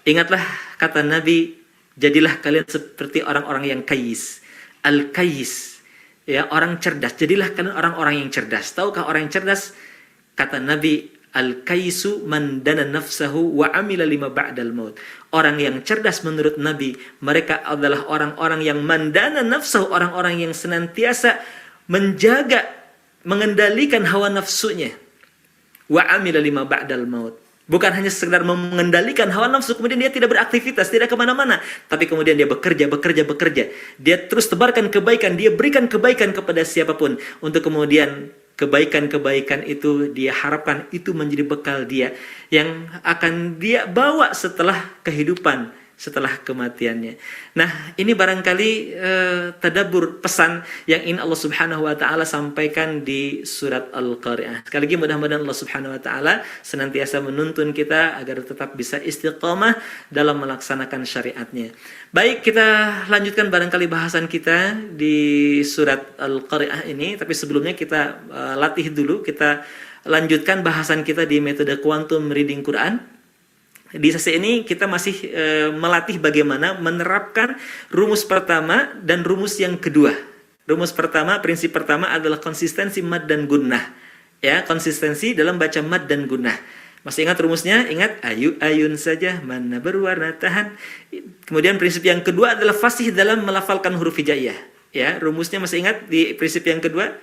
Ingatlah kata Nabi, jadilah kalian seperti orang-orang yang kayis. Al-kayis, ya, orang cerdas. Jadilah kalian orang-orang yang cerdas. Tahukah orang yang cerdas? Kata Nabi, al-kaisu man dana nafsahu wa amila lima ba'dal maut. Orang yang cerdas menurut Nabi, mereka adalah orang-orang yang mandana nafsahu, orang-orang yang senantiasa menjaga, mengendalikan hawa nafsunya. Wa amila lima ba'dal maut. Bukan hanya sekedar mengendalikan hawa nafsu, kemudian dia tidak beraktivitas, tidak kemana-mana. Tapi kemudian dia bekerja. Dia terus tebarkan kebaikan, dia berikan kebaikan kepada siapapun. Untuk kemudian kebaikan-kebaikan itu dia harapkan itu menjadi bekal dia yang akan dia bawa setelah kehidupan, setelah kematiannya. Nah, ini barangkali tadabbur pesan yang ingin Allah Subhanahu wa taala sampaikan di surat Al-Qari'ah. Sekali lagi mudah-mudahan Allah Subhanahu wa taala senantiasa menuntun kita agar tetap bisa istiqamah dalam melaksanakan syariatnya. Baik, kita lanjutkan barangkali bahasan kita di surat Al-Qari'ah ini, tapi sebelumnya kita latih dulu, kita lanjutkan bahasan kita di metode quantum reading Quran. Di sesi ini kita masih melatih bagaimana menerapkan rumus pertama dan rumus yang kedua. Rumus pertama, prinsip pertama adalah konsistensi mad dan gunnah. Ya, konsistensi dalam baca mad dan gunnah. Masih ingat rumusnya? Ingat, ayun saja, mana berwarna tahan. Kemudian prinsip yang kedua adalah fasih dalam melafalkan huruf hijaiyah. Ya, rumusnya masih ingat di prinsip yang kedua?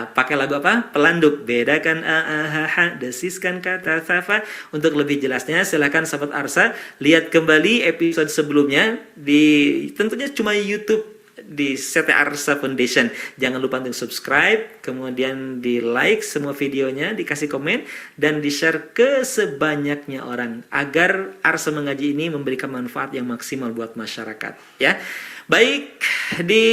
Pakai lagu apa? Pelanduk. Bedakan desiskan kata safa. Untuk lebih jelasnya silakan sahabat Arsa lihat kembali episode sebelumnya di tentunya cuma YouTube di CT Arsa Foundation. Jangan lupa untuk subscribe, kemudian di like semua videonya, dikasih komen dan di-share ke sebanyaknya orang agar Arsa Mengaji ini memberikan manfaat yang maksimal buat masyarakat, ya. Baik, di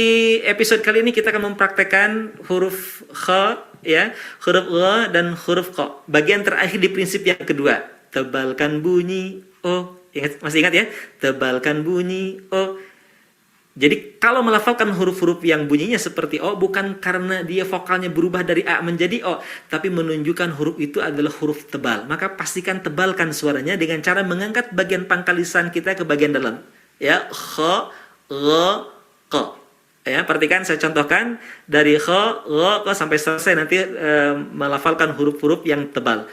episode kali ini kita akan mempraktekkan huruf kha, ya, huruf gha dan huruf qa. Bagian terakhir di prinsip yang kedua, tebalkan bunyi o. Masih ingat ya? Tebalkan bunyi o. Jadi kalau melafalkan huruf-huruf yang bunyinya seperti o, bukan karena dia vokalnya berubah dari a menjadi o, tapi menunjukkan huruf itu adalah huruf tebal. Maka pastikan tebalkan suaranya dengan cara mengangkat bagian pangkal lisan kita ke bagian dalam. Ya, kha, gha, qa. Ya, perhatikan saya contohkan dari kha, gha, qa sampai selesai nanti melafalkan huruf-huruf yang tebal.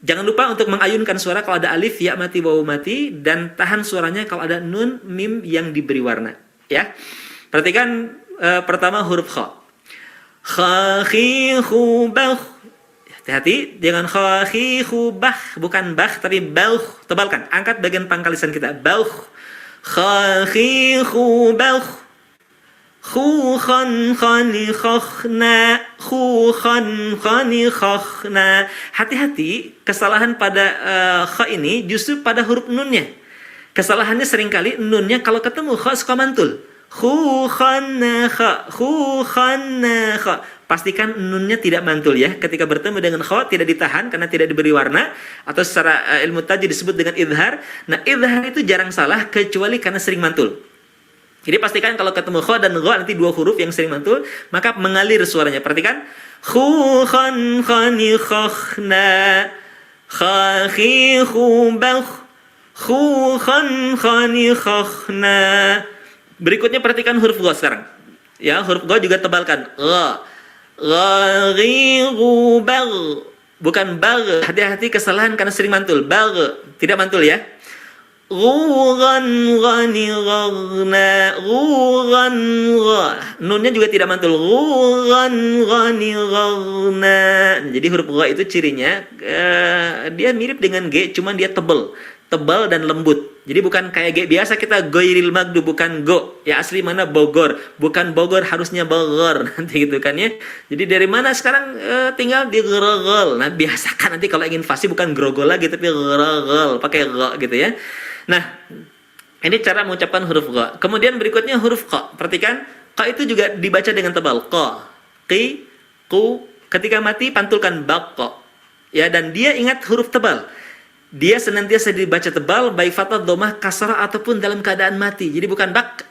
Jangan lupa untuk mengayunkan suara kalau ada alif, ya mati, wawu mati, dan tahan suaranya kalau ada nun, mim yang diberi warna. Ya, perhatikan pertama huruf kha. Kha, khi, khu, bah. Hati-hati, jangan kha, khi, khu, bah, bukan bah tapi bauh. Tebalkan, angkat bagian pangkal lisan kita. Bauh. Kha, khi, khu, bauh. Khu, khan, khani, khokhna. Khu, khan, khani, khokhna. Hati-hati, kesalahan pada kha ini justru pada huruf nunnya. Kesalahannya seringkali nunnya kalau ketemu kha suka mantul. Khu, khanna, kha. Khu, khanna, kha. Pastikan nunnya tidak mantul ya. Ketika bertemu dengan kha tidak ditahan karena tidak diberi warna, atau secara ilmu tajwid disebut dengan idhar. Nah, idhar itu jarang salah kecuali karena sering mantul. Jadi pastikan kalau ketemu kha dan gha nanti dua huruf yang sering mantul, maka mengalir suaranya. Perhatikan. Khu, khan, khani, khokhna. Kha, khi, khu, bauh. Khu, khan, khani, khokhna. Berikutnya perhatikan huruf gha sekarang. Ya, huruf gha juga tebalkan. Gha. Gha, ghi, ghu, bagh. Bukan bagh. Hati-hati kesalahan karena sering mantul. Bagh. Tidak mantul ya. Ghuran ghani ghagna ghuran gha. Nunnya juga tidak mantul. Ghuran ghani ghagna. Jadi huruf gha itu cirinya dia mirip dengan G, cuman dia tebal dan lembut. Jadi bukan kayak G biasa kita goiril magdu, bukan go. Ya asli mana Bogor, bukan Bogor, harusnya Bogor nanti gitu kan ya. Jadi dari mana sekarang tinggal di grogol. Nah biasakan nanti kalau ingin fasih bukan grogol lagi tapi grogol, pakai go gitu ya. Nah, ini cara mengucapkan huruf qa. Kemudian berikutnya huruf qa. Perhatikan, qa itu juga dibaca dengan tebal. Qa, qi, qu. Ketika mati pantulkan baqqa. Ya, dan dia ingat huruf tebal. Dia senantiasa dibaca tebal baik fathah, dhammah, kasrah ataupun dalam keadaan mati. Jadi bukan bak,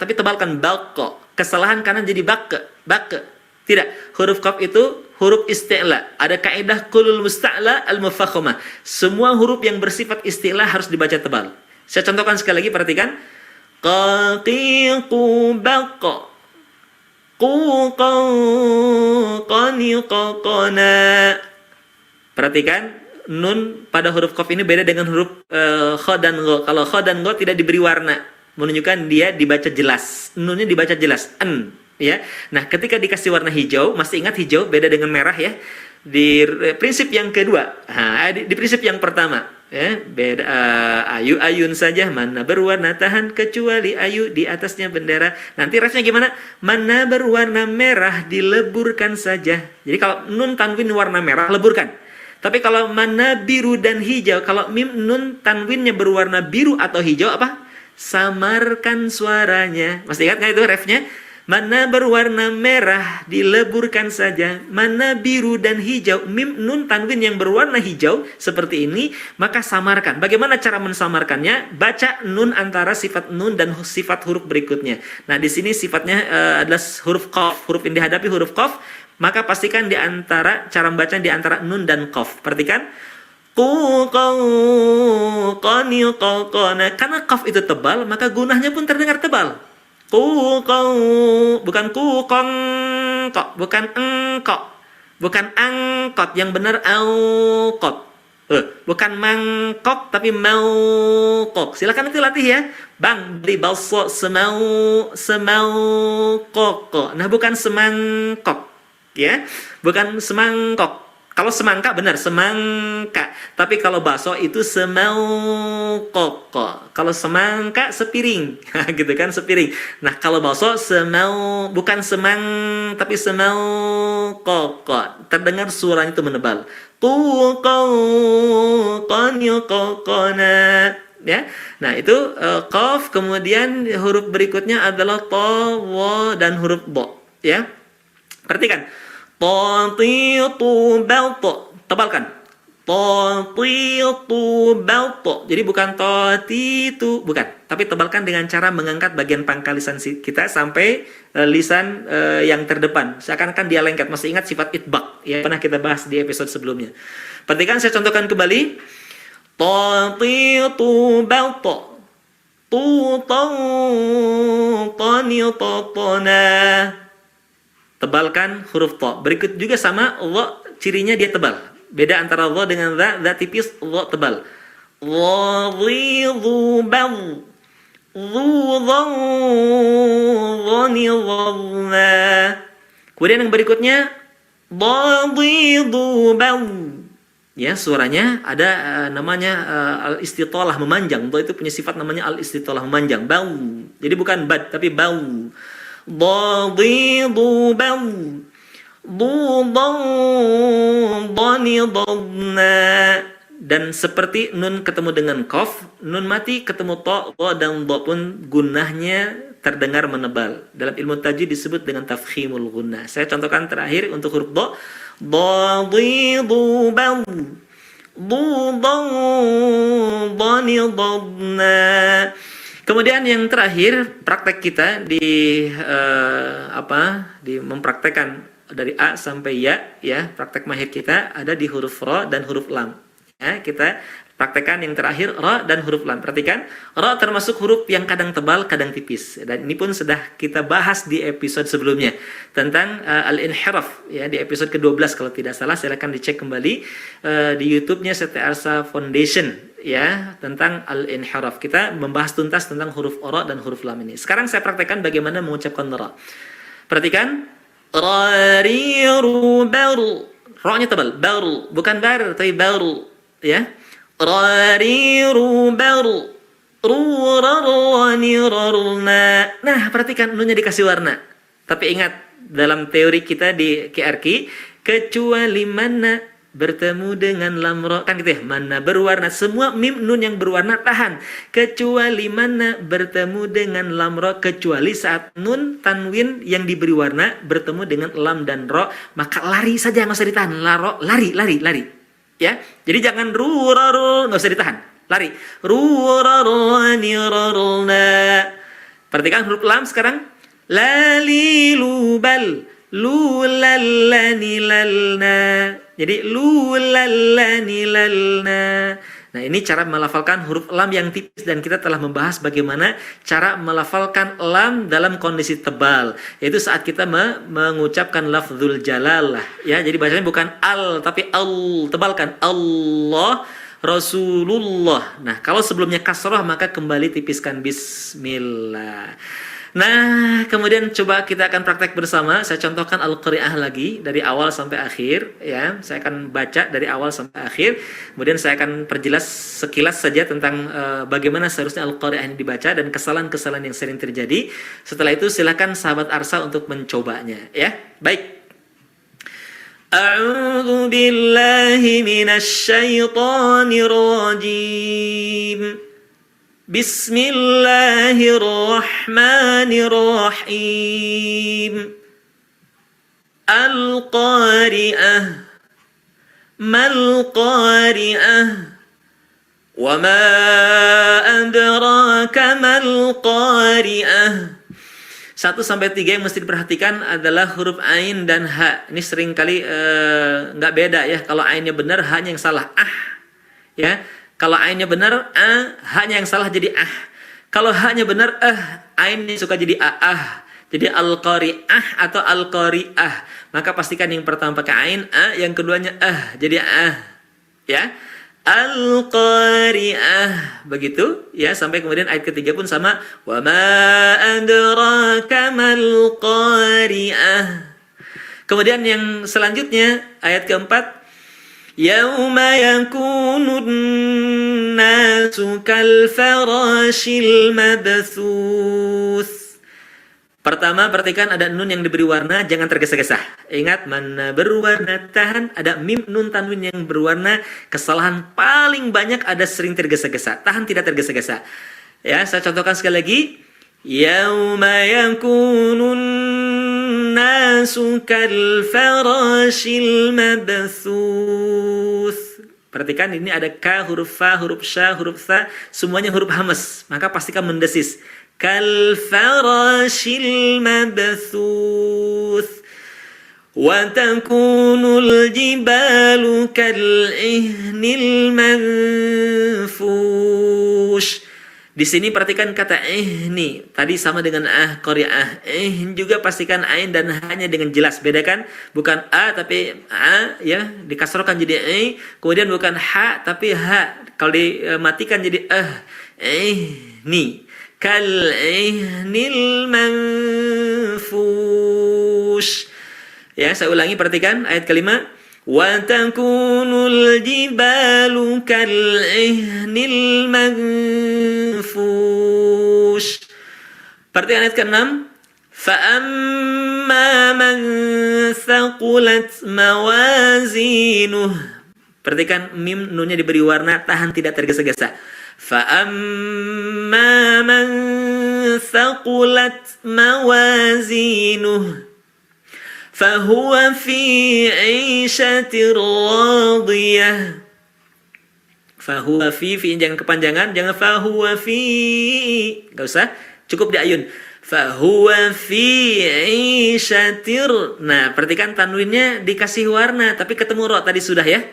tapi tebalkan baqqa. Kesalahan karena jadi bak. Tidak, huruf qaf itu huruf isti'la. Ada kaidah kulul musta'la al-mufakhamah. Semua huruf yang bersifat isti'la harus dibaca tebal. Saya contohkan sekali lagi, perhatikan. Qaqiqu baqqa. Qaniqaqana. Perhatikan, nun pada huruf qaf ini beda dengan huruf kha dan gha. Kalau kha dan gha tidak diberi warna, menunjukkan dia dibaca jelas. Nunnya dibaca jelas. Ya. Nah, ketika dikasih warna hijau, masih ingat hijau beda dengan merah ya. Di prinsip yang kedua, di prinsip yang pertama, ya, beda ayun saja mana berwarna tahan kecuali ayu di atasnya bendera. Nanti refnya gimana? Mana berwarna merah dileburkan saja. Jadi kalau nun tanwin warna merah leburkan. Tapi kalau mana biru dan hijau, kalau mim nun tanwinnya berwarna biru atau hijau apa? Samarkan suaranya. Masih ingat nggak itu refnya? Mana berwarna merah dileburkan saja, mana biru dan hijau, mim nun tanwin yang berwarna hijau seperti ini, maka samarkan. Bagaimana cara mensamarkannya? Baca nun antara sifat nun dan sifat huruf berikutnya. Nah, di sini sifatnya adalah huruf qaf, huruf yang dihadapi huruf qaf, maka pastikan di antara cara membaca di antara nun dan qaf. Perhatikan. Karena qaf itu tebal, maka gunahnya pun terdengar tebal. Bukan kong kok, bukan engkok, bukan angkot, yang benar angkot. Bukan mangkok tapi maukok. Silakan nanti latih ya. Bang, beli bakso semau kok. Nah, bukan semangkok ya. Bukan semangkok. Kalau semangka benar semangka, tapi kalau bakso itu semangkok. Kalau semangka sepiring, gitu kan, sepiring. Nah, kalau bakso bukan semang tapi semangkok. Terdengar suaranya itu menebal. Ya. Nah, itu qaf, kemudian huruf berikutnya adalah ta, wa dan huruf ba, ya. Perhatikan. Tatitu balto, tebalkan. Tatitu balto. Jadi bukan tatitu, bukan. Tapi tebalkan dengan cara mengangkat bagian pangkal lisan kita sampai lisan yang terdepan. Seakan-akan dia lengket. Masih ingat sifat itbaq yang pernah kita bahas di episode sebelumnya. Perhatikan, saya contohkan kembali. Tatitu balto. Tutau tanitotona. Tebalkan huruf ta. Berikut juga sama, dha cirinya dia tebal. Beda antara dha dengan dha tipis, dha tebal. Wadhidhu bal. Kemudian yang berikutnya dhadhidhu bal. Ya, suaranya ada namanya al-istitalah, memanjang. Dha itu punya sifat namanya al-istitalah, memanjang. Bau. Jadi bukan bad tapi bau. Dhadhidhu bal. Dan seperti nun ketemu dengan qaf, nun mati ketemu ta, dha dan dha pun gunahnya terdengar menebal. Dalam ilmu tajwid disebut dengan tafkhimul gunnah. Saya contohkan terakhir untuk huruf dha. Dhadhidhu bal. Kemudian yang terakhir, praktek kita di mempraktekkan dari A sampai ya, praktek mahir kita ada di huruf ra dan huruf lam. Ya, kita praktekkan yang terakhir ra dan huruf lam. Perhatikan, ra termasuk huruf yang kadang tebal, kadang tipis. Dan ini pun sudah kita bahas di episode sebelumnya tentang al-inhiraf ya, di episode ke-12 kalau tidak salah. Silakan dicek kembali di YouTube-nya Siti Arsa Foundation. ya tentang al-inhiraf. Kita membahas tuntas tentang huruf ra dan huruf lam ini. Sekarang saya praktekkan bagaimana mengucapkan ra. Perhatikan, rariru baru. Ra-nya tebal, baru, bukan bar tapi baru, ya. Rariru baru. Rurarwanirarna. Nah, perhatikan nunnya dikasih warna. Tapi ingat, dalam teori kita di QRQ, kecuali mana bertemu dengan lam ra, kan gitu ya, mana berwarna, semua mim nun yang berwarna tahan, kecuali mana bertemu dengan lam ra, kecuali saat nun tanwin yang diberi warna bertemu dengan lam dan ra, maka lari saja, nggak usah ditahan, lari, ya. Jadi jangan nggak usah ditahan, lari. Perhatikan huruf lam sekarang, lalilubal, lulalanilalna. Jadi lulalanilalna. Nah, ini cara melafalkan huruf lam yang tipis, dan kita telah membahas bagaimana cara melafalkan lam dalam kondisi tebal, yaitu saat kita mengucapkan lafzul jalalah, ya. Jadi bacanya bukan al tapi al, tebalkan, Allah Rasulullah. Nah, kalau sebelumnya kasrah maka kembali tipiskan bismillah. Nah, kemudian coba kita akan praktek bersama. Saya contohkan al-qari'ah lagi dari awal sampai akhir, ya. Saya akan baca dari awal sampai akhir. Kemudian saya akan perjelas sekilas saja tentang bagaimana seharusnya al-qari'ah ini dibaca dan kesalahan-kesalahan yang sering terjadi. Setelah itu silakan sahabat Arsa untuk mencobanya, ya. Baik. A'udzu billahi minasy syaithanir rajim. Bismillahirrahmanirrahim. Al-qari'ah, mal-qari'ah, wa ma adraka mal-qari'ah. 1 sampai 3 yang mesti diperhatikan adalah huruf ain dan ha. Ini seringkali nggak beda ya. Kalau ainnya benar, ha-nya yang salah. Ya. Kalau ainnya benar, ha-nya yang salah jadi ah. Kalau ha-nya benar, ainnya suka jadi Jadi al-qari'ah atau al-qari'ah. Maka pastikan yang pertama pakai ain, yang keduanya jadi ya. Al-qari'ah, begitu ya, sampai kemudian ayat ketiga pun sama, wa ma adraka mal qari'ah. Kemudian yang selanjutnya ayat keempat, yauma yakunun nasu kal farashil mabthus. Pertama, perhatikan ada nun yang diberi warna, jangan tergesa-gesa. Ingat, mana berwarna tahan, ada mim nun tanwin yang berwarna. Kesalahan paling banyak ada sering tergesa-gesa. Tahan, tidak tergesa-gesa. Ya, saya contohkan sekali lagi. Yauma yakunun nasu kal farashil mabthus. Perhatikan, ini ada ka, huruf fa, huruf sya, huruf tha, semuanya huruf hamas. Maka pastikan mendesis. Kal farashil mabthus wa takunul jibalu kal ihnil manfush. Di sini perhatikan kata ihni, tadi sama dengan qari'ah. Juga pastikan ain dan hanya dengan jelas. Bedakan, bukan a tapi a, ya, dikasrohkan jadi kemudian bukan ha tapi ha. Kalau dimatikan jadi ihni. Kal ihnil manfush. Ya, saya ulangi, perhatikan ayat kelima. Wa takunul jibalu kal ihnil manfush. Perhatikan ayat ke-6. Fa amma man thaqulat mawazinuh. Perhatikan mim nunnya diberi warna, tahan, tidak tergesa-gesa. فَأَمَّا مَنْ ثَقُلَتْ مَوَازِينُهُ فَهُوَ فِي عِيشَةٍ رَاضِيَةٍ. فَهُوَ فِي jangan kepanjangan, jangan فَهُوَ فِي, gak usah, cukup diayun. فَهُوَ فِي عِيشَةٍ. Nah, perhatikan tanwinnya dikasih warna, tapi ketemu ro tadi sudah ya.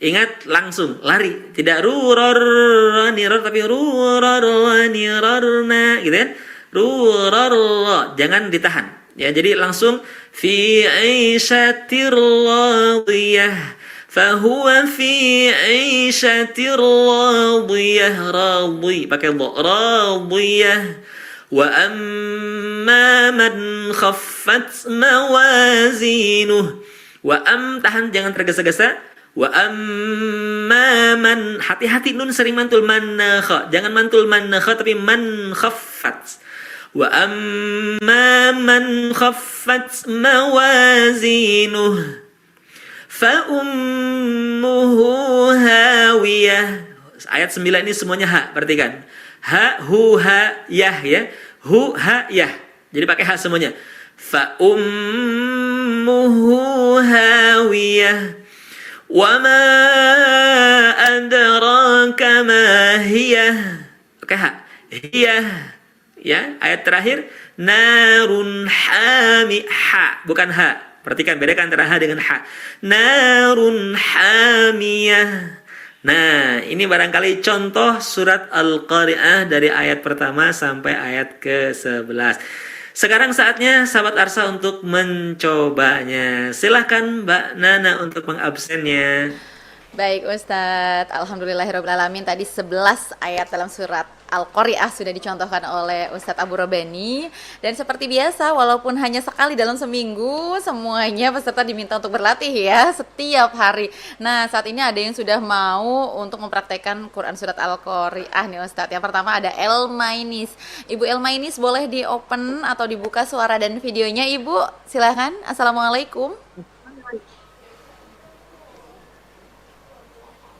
Ingat, langsung lari, tidak rurarniror tapi rurarnirorna, gitu kan? Rurarra, jangan ditahan. Ya, jadi langsung fi aisyatir radiyah Fahuwa fi 'ishatir radiyah. Pakai dha, radiyah. Wa amma man khaffat mawazinuh. Tahan, jangan tergesa-gesa. Wa amma man, hati-hati nun sering mantul manakha. Jangan mantul manakha tapi man khaffat. Wa amma man khaffat mawazinuh fa ummuhu hawiyah. Ayat 9 ini semuanya ha, perhatikan. Ha, hu, ha, yah ya. Hu, ha, yah. Jadi pakai ha semuanya. Fa ummuhu hawiyah. Wa ma adraka ma hiyah. Pakai ha. Hiyah. Ya, ayat terakhir narun hami, ha, bukan ha. Perhatikan, bedakan antara ha dengan ha. Narun hamiyah. Nah, ini barangkali contoh surat Al-Qari'ah dari ayat pertama sampai ayat ke-11. Sekarang saatnya sahabat Arsa untuk mencobanya. Silahkan Mbak Nana untuk mengabsennya. Baik Ustadz, alhamdulillahirrahmanirrahim. Tadi 11 ayat dalam surat Al-Qari'ah sudah dicontohkan oleh Ustadz Abu Robani. Dan seperti biasa, walaupun hanya sekali dalam seminggu, semuanya peserta diminta untuk berlatih ya, setiap hari. Nah, saat ini ada yang sudah mau untuk mempraktekkan Quran surat Al-Qari'ah nih Ustadz. Yang pertama ada Elmainis. Ibu Elmainis, boleh di open atau dibuka suara dan videonya Ibu? Silahkan. Assalamualaikum.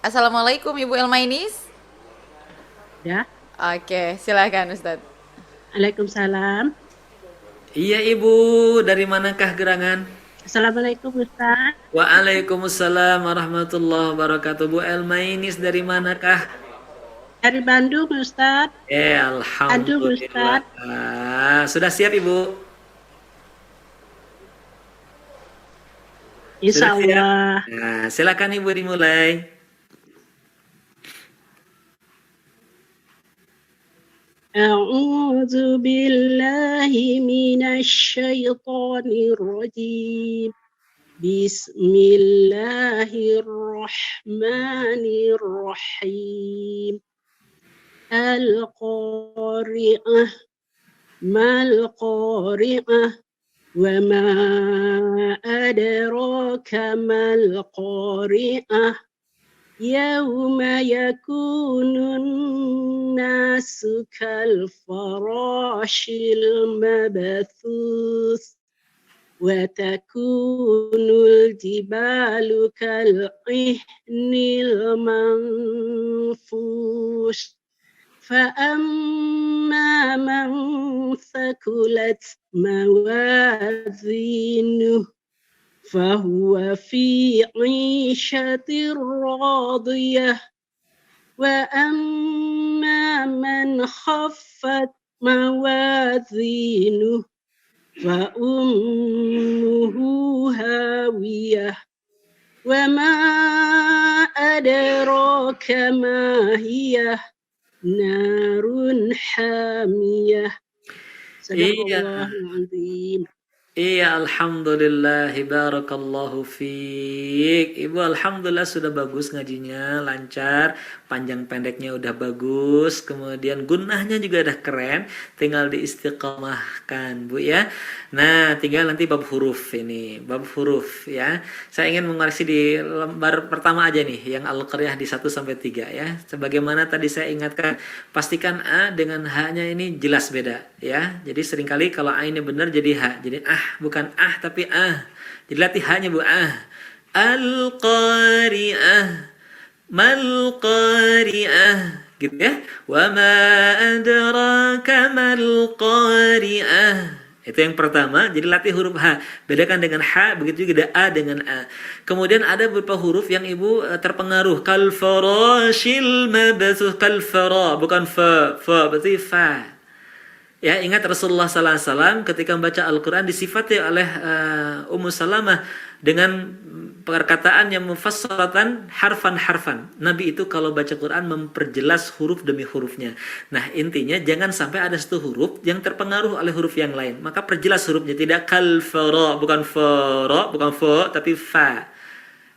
Assalamualaikum Ibu Elmainis. Ya. Oke, silakan Ustadz. Waalaikumsalam. Iya Ibu, dari manakah gerangan? Assalamualaikum Ustaz. Waalaikumsalam warahmatullahi wabarakatuh. Bu Elmainis dari manakah? Dari Bandung Ustaz. Alhamdulillah. Ustaz. Sudah siap Ibu? Insya Sudah siap? Allah. Nah, silakan Ibu dimulai. A'udzu billahi minasy syaithanir rajim. Bismillahirrahmanirrahim. Al-Qari'ah, mal-Qari'ah, wa ma adraka mal-Qari'ah. Yauma yakunun nasu kal farashil mabathuth wa takunul jibalu kal ihnil manfush fa amma man thakulat mawazinuh فهو في عيشة راضية وأما من خفت موازينه فأمه هاوية وما أدراك ما هي نار حامية صدق الله العظيم. Iya, alhamdulillah, barakallahu fiik. Ibu, alhamdulillah sudah bagus ngajinya, lancar, panjang pendeknya udah bagus, kemudian gunnahnya juga udah keren, tinggal diistiqomahkan, Bu ya. Nah, tinggal nanti bab huruf ini, bab huruf ya. Saya ingin mengoreksi di lembar pertama aja nih, yang Al-Qari'ah di 1 sampai 3 ya. Sebagaimana tadi saya ingatkan, pastikan A dengan H-nya ini jelas beda ya. Jadi seringkali kalau A ini benar jadi H, jadi bukan tapi jadi latih hanya Bu Al-Qari'ah, mal-Qari'ah gitu ya. Wa ma adraka mal-Qari'ah. Itu yang pertama, jadi latih huruf H. Bedakan dengan H, begitu juga ada A dengan A. Kemudian ada beberapa huruf yang Ibu terpengaruh. Kal farashil mabthuth, kal fara, bukan fa, berarti fa. Ya, ingat Rasulullah SAW ketika membaca Al-Quran disifati oleh Ummu Salamah dengan perkataan yang mufassaratan harfan. Nabi itu kalau baca Quran memperjelas huruf demi hurufnya. Nah, intinya jangan sampai ada satu huruf yang terpengaruh oleh huruf yang lain. Maka perjelas hurufnya, tidak kal fara, bukan fara, bukan fa, tapi fa.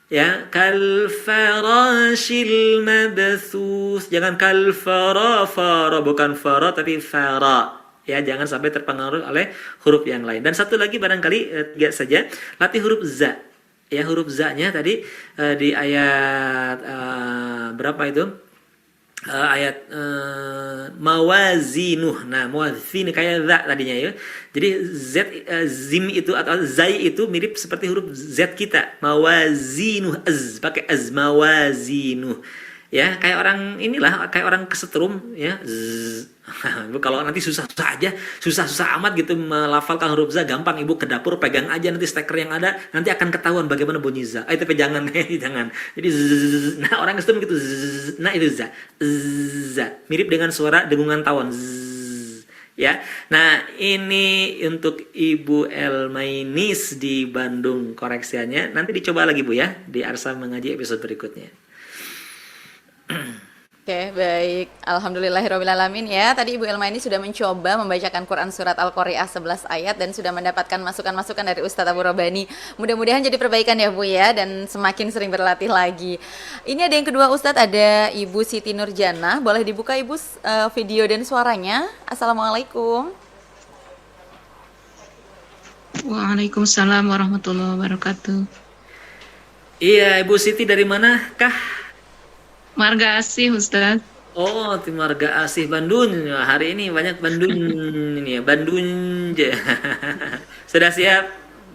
Ya, kal farashil mabthus. Jangan kal fara, bukan fara tapi fara. Ya, jangan sampai terpengaruh oleh huruf yang lain. Dan satu lagi barangkali tiga saja, latih huruf za. Ya, huruf za-nya tadi di ayat berapa itu? Ayat mawazinuh. Nah, mawazin kayak za tadinya ya. Jadi zim itu atau zai itu mirip seperti huruf z kita. Mawazinuh pakai mawazinuh. Ya, kayak orang inilah, kayak orang kesetrum ya. Kalau nanti susah-susah aja, susah-susah amat gitu melafalkan huruf za, gampang Ibu ke dapur pegang aja nanti steker yang ada, nanti akan ketahuan bagaimana bunyi za. Tapi jangan jangan. Jadi nah orang kesetrum gitu. Nah itu za. Mirip dengan suara dengungan tawon. Ya. Nah, ini untuk Ibu Elmainis di Bandung koreksiannya. Nanti dicoba lagi Bu ya di Arsa Mengaji episode berikutnya. Oke, baik. Alhamdulillahirrahmanirrahim ya. Tadi Ibu Elma ini sudah mencoba membacakan Quran Surat Al-Qari'ah 11 ayat dan sudah mendapatkan masukan-masukan dari Ustadz Abu Robani. Mudah-mudahan jadi perbaikan ya Bu ya, dan semakin sering berlatih lagi. Ini ada yang kedua Ustadz, ada Ibu Siti Nurjana. Boleh dibuka Ibu video dan suaranya. Assalamualaikum. Waalaikumsalam warahmatullahi wabarakatuh. Iya, Ibu Siti dari mana kah? Marga Asih Ustaz. Oh, tim Marga Asih Bandung. Hari ini banyak Bandung ini ya, Bandung. Sudah siap,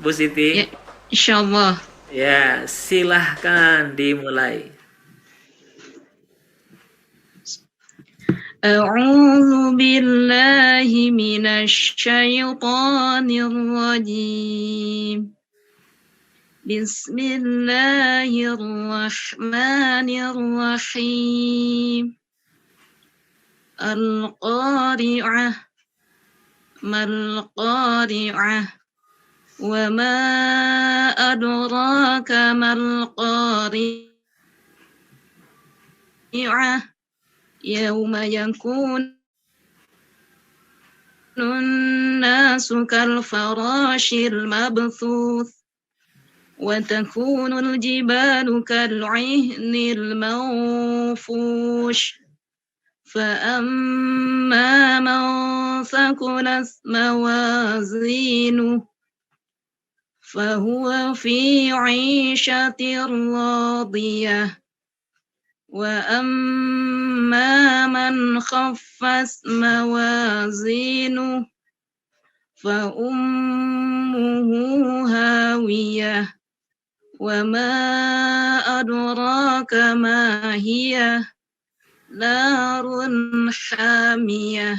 Bu Siti? Ya, insyaallah. Ya, silahkan dimulai. A'udzu billahi minasy syaithanir rajim. Bismillahirrahmanirrahim. Al-Qari'ah. Mal-Qari'ah. Wa ma adraka mal-Qari'ah. Yawma yakunu an-nasu kal-farashil mabthuth. وتكون الجبال كالعهن المنفوش فأما من ثقلت موازينه فهو في عيشة راضية وأما من خفت موازينه فأمه هاوية وما أدراك ما هي نار حامية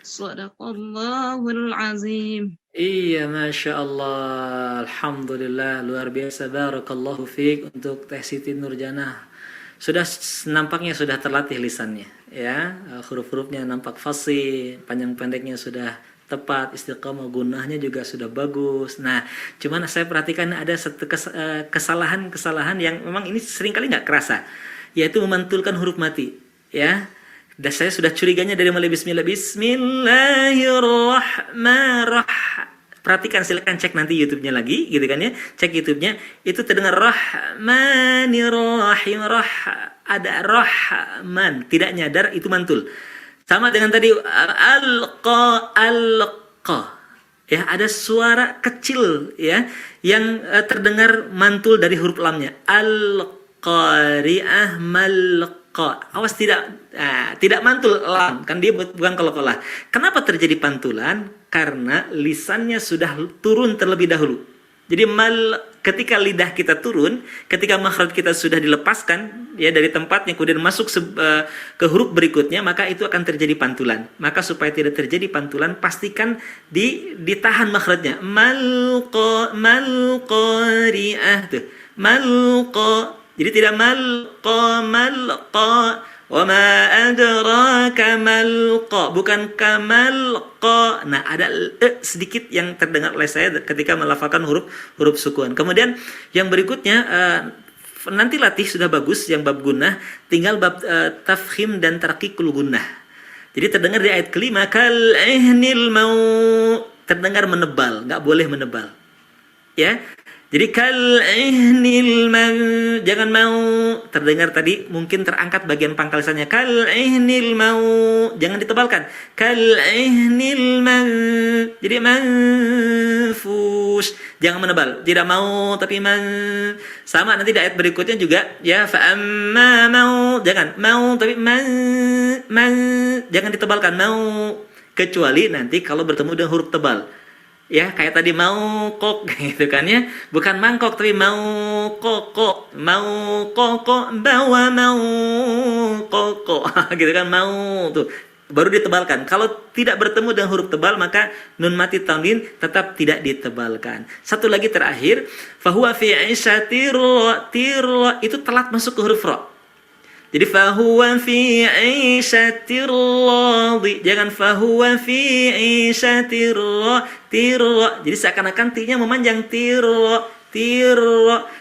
صدق الله العظيم. Iya, Masya Allah. Alhamdulillah, luar biasa. Barakallahu fiik untuk Teh Siti Nurjana. Sudah nampaknya sudah terlatih lisannya, ya. Huruf-hurufnya nampak fasih, panjang pendeknya sudah tepat, istiqamah gunahnya juga sudah bagus. Nah, cuman saya perhatikan ada satu kesalahan-kesalahan yang memang ini seringkali nggak kerasa, yaitu memantulkan huruf mati, ya. Dan saya sudah curiganya dari mulai Bismillahirrahmanirrahim. Perhatikan, silakan cek nanti YouTube-nya lagi, gitu kan ya. Cek YouTube-nya, itu terdengar Rahmanirrahim, ada Rahman, tidak nyadar itu mantul. Sama dengan tadi alqa. Ya, ada suara kecil ya yang terdengar mantul dari huruf lamnya. Al-qari'ah malqa. Awas tidak mantul lam, kan dia bukan qalqalah. Kenapa terjadi pantulan? Karena lisannya sudah turun terlebih dahulu. Jadi ketika lidah kita turun, ketika makhraj kita sudah dilepaskan ya dari tempatnya kemudian masuk ke huruf berikutnya, maka itu akan terjadi pantulan. Maka supaya tidak terjadi pantulan, pastikan ditahan makhrajnya. Malqari'ah tuh. Malqa. Jadi tidak malqa. Wa ma adraka malqa, bukan kamalqa. Nah, ada sedikit yang terdengar oleh saya ketika melafalkan huruf sukun. Kemudian yang berikutnya nanti latih sudah bagus yang bab gunnah, tinggal bab tafkhim dan tarqiqul gunnah. Jadi terdengar di ayat kelima kal ihnil mau, terdengar menebal, enggak boleh menebal. Ya. Jadi kal'ihnil man, jangan mau terdengar tadi mungkin terangkat bagian pangkal lisannya. Kal'ihnil mau, jangan ditebalkan. Kal'ihnil man, jadi manfush, jangan menebal. Tidak mau tapi man. Sama nanti di ayat berikutnya juga ya fa'amma mau, jangan mau tapi man, jangan ditebalkan mau, kecuali nanti kalau bertemu dengan huruf tebal. Ya kayak tadi mau kok gitu kan ya, bukan mangkok tapi mau koko, mau koko bawa mau koko gitu kan, mau tuh baru ditebalkan. Kalau tidak bertemu dengan huruf tebal maka nun mati tanwin tetap tidak ditebalkan. Satu lagi terakhir, fahuwa fi 'isyatir itu telat masuk ke huruf ra. Jadi fahuwa fi 'isyatir radhi, jangan fahuwa fi 'isyatir tirra. Jadi seakan-akan ti-nya memanjang tirra.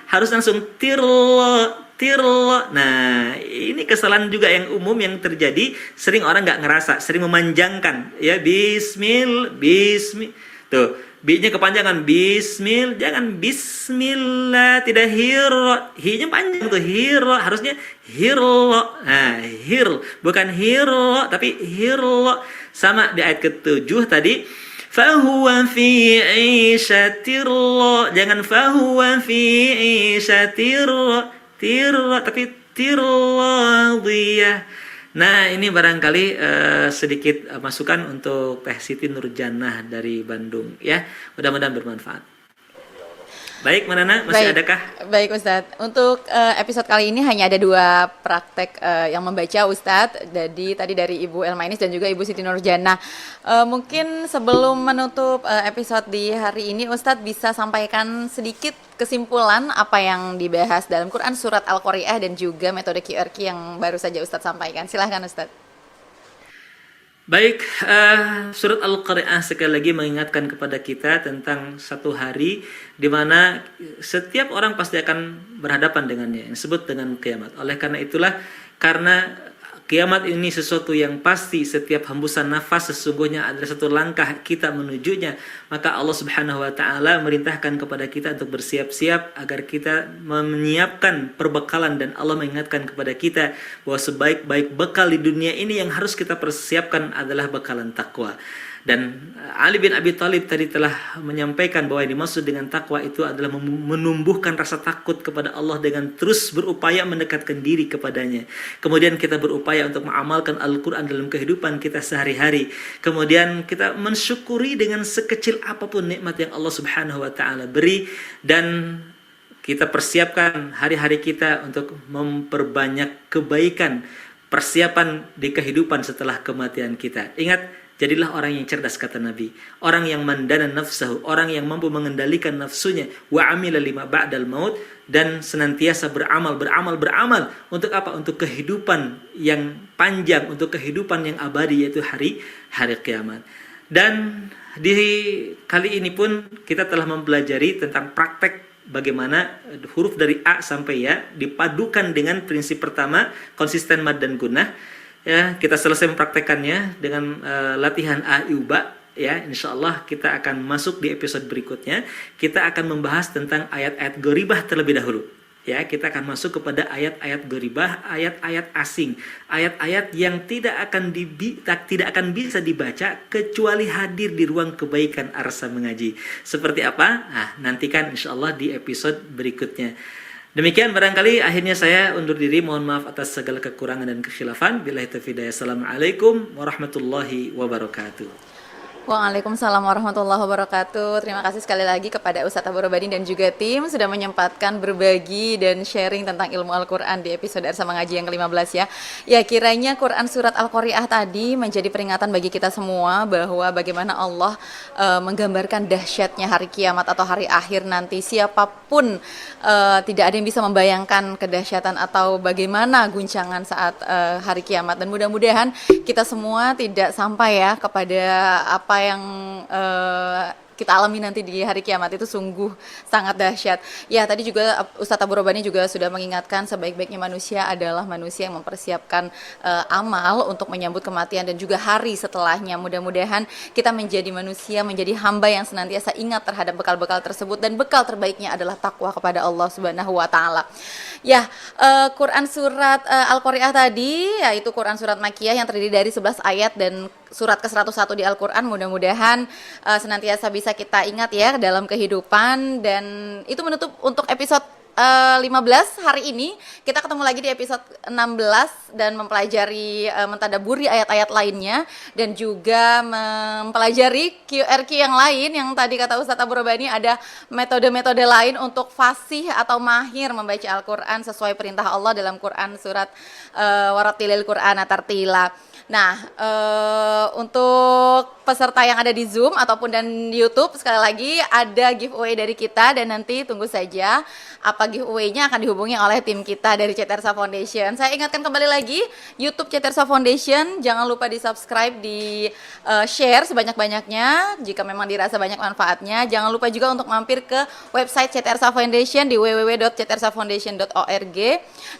Harus langsung tirra. Nah, ini kesalahan juga yang umum yang terjadi, sering orang nggak ngerasa, sering memanjangkan ya bismil. Tuh, bi-nya kepanjangan bismil, jangan bismillah, tidak hiro. Hi-nya panjang tuh hiro, harusnya hiro. Nah, bukan hiro tapi hiro. Sama di ayat ke-7 tadi, fahuwa fi 'isyatir, jangan fahuwa fi 'isyatir tapi tirradiyah. Nah, ini barangkali sedikit masukan untuk Teh Siti Nurjannah dari Bandung ya. Mudah-mudahan bermanfaat. Baik, Manana, masih adakah? Baik Ustadz, untuk episode kali ini hanya ada 2 praktek yang membaca Ustadz. Jadi tadi dari Ibu Elmainis dan juga Ibu Siti Nurjannah. Mungkin sebelum menutup episode di hari ini, Ustadz bisa sampaikan sedikit kesimpulan apa yang dibahas dalam Quran Surat Al-Qari'ah dan juga metode QRQ yang baru saja Ustadz sampaikan. Silahkan Ustadz. Baik, surat Al-Qari'ah sekali lagi mengingatkan kepada kita tentang satu hari di mana setiap orang pasti akan berhadapan dengannya, yang disebut dengan kiamat. Oleh karena itulah, karena kiamat ini sesuatu yang pasti, setiap hembusan nafas sesungguhnya adalah satu langkah kita menujunya, maka Allah Subhanahu wa taala merintahkan kepada kita untuk bersiap-siap agar kita menyiapkan perbekalan, dan Allah mengingatkan kepada kita bahwa sebaik-baik bekal di dunia ini yang harus kita persiapkan adalah bekalan takwa. Dan Ali bin Abi Thalib tadi telah menyampaikan bahwa yang dimaksud dengan takwa itu adalah menumbuhkan rasa takut kepada Allah dengan terus berupaya mendekatkan diri kepadanya. Kemudian kita berupaya untuk mengamalkan Al-Quran dalam kehidupan kita sehari-hari. Kemudian kita mensyukuri dengan sekecil apapun nikmat yang Allah Subhanahu wa taala beri, dan kita persiapkan hari-hari kita untuk memperbanyak kebaikan, persiapan di kehidupan setelah kematian kita. Ingat, jadilah orang yang cerdas, kata Nabi, orang yang mandana nafsahu, orang yang mampu mengendalikan nafsunya, wa amila lima ba'dal maut, dan senantiasa beramal untuk apa? Untuk kehidupan yang panjang, untuk kehidupan yang abadi, yaitu hari kiamat. Dan di kali ini pun kita telah mempelajari tentang praktek bagaimana huruf dari A sampai Ya dipadukan dengan prinsip pertama, konsisten mad dan gunnah. Ya, kita selesai mempraktekannya dengan latihan A, I, U, Ba. Ya, insyaallah kita akan masuk di episode berikutnya. Kita akan membahas tentang ayat-ayat gharibah terlebih dahulu. Ya, kita akan masuk kepada ayat-ayat gharibah, ayat-ayat asing, ayat-ayat yang tidak akan bisa dibaca kecuali hadir di ruang kebaikan arsa mengaji. Seperti apa? Nah, nantikan insyaallah di episode berikutnya. Demikian barangkali akhirnya saya undur diri. Mohon maaf atas segala kekurangan dan kekhilafan. Billahi taufiq hidayah. Assalamualaikum warahmatullahi wabarakatuh. Waalaikumsalam warahmatullahi wabarakatuh. Terima kasih sekali lagi kepada Ustadz Abu Robadin dan juga tim sudah menyempatkan berbagi dan sharing tentang ilmu Al-Quran di episode Arsa Mengaji yang ke-15 ya. Ya, kiranya Quran Surat Al-Qari'ah tadi menjadi peringatan bagi kita semua bahwa bagaimana Allah menggambarkan dahsyatnya hari kiamat atau hari akhir nanti. Siapapun tidak ada yang bisa membayangkan kedahsyatan atau bagaimana guncangan saat hari kiamat. Dan mudah-mudahan kita semua tidak sampai ya kepada apa yang kita alami nanti di hari kiamat itu sungguh sangat dahsyat. Ya, tadi juga Ustadz Abu Robani juga sudah mengingatkan sebaik-baiknya manusia adalah manusia yang mempersiapkan amal untuk menyambut kematian dan juga hari setelahnya. Mudah-mudahan kita menjadi manusia, menjadi hamba yang senantiasa ingat terhadap bekal-bekal tersebut, dan bekal terbaiknya adalah takwa kepada Allah Subhanahu wa taala. Ya, Quran surat Al-Qari'ah tadi yaitu Quran surat Makkiyah yang terdiri dari 11 ayat dan surat ke-101 di Al-Quran. Mudah-mudahan senantiasa bisa kita ingat ya dalam kehidupan. Dan itu menutup untuk episode 15 hari ini. Kita ketemu lagi di episode 16 dan mempelajari mentadaburi ayat-ayat lainnya, dan juga mempelajari QRQ yang lain yang tadi kata Ustadz Abu Robani ada metode-metode lain untuk fasih atau mahir membaca Al-Quran sesuai perintah Allah dalam Quran surat Warattilil Quran Tartila. Nah, untuk peserta yang ada di Zoom ataupun dan di YouTube, sekali lagi ada giveaway dari kita, dan nanti tunggu saja apa giveaway-nya akan dihubungi oleh tim kita dari CT Arsa Foundation. Saya ingatkan kembali lagi, YouTube CT Arsa Foundation, jangan lupa di-subscribe, di-share sebanyak-banyaknya jika memang dirasa banyak manfaatnya. Jangan lupa juga untuk mampir ke website CT Arsa Foundation di www.ctrsafoundation.org,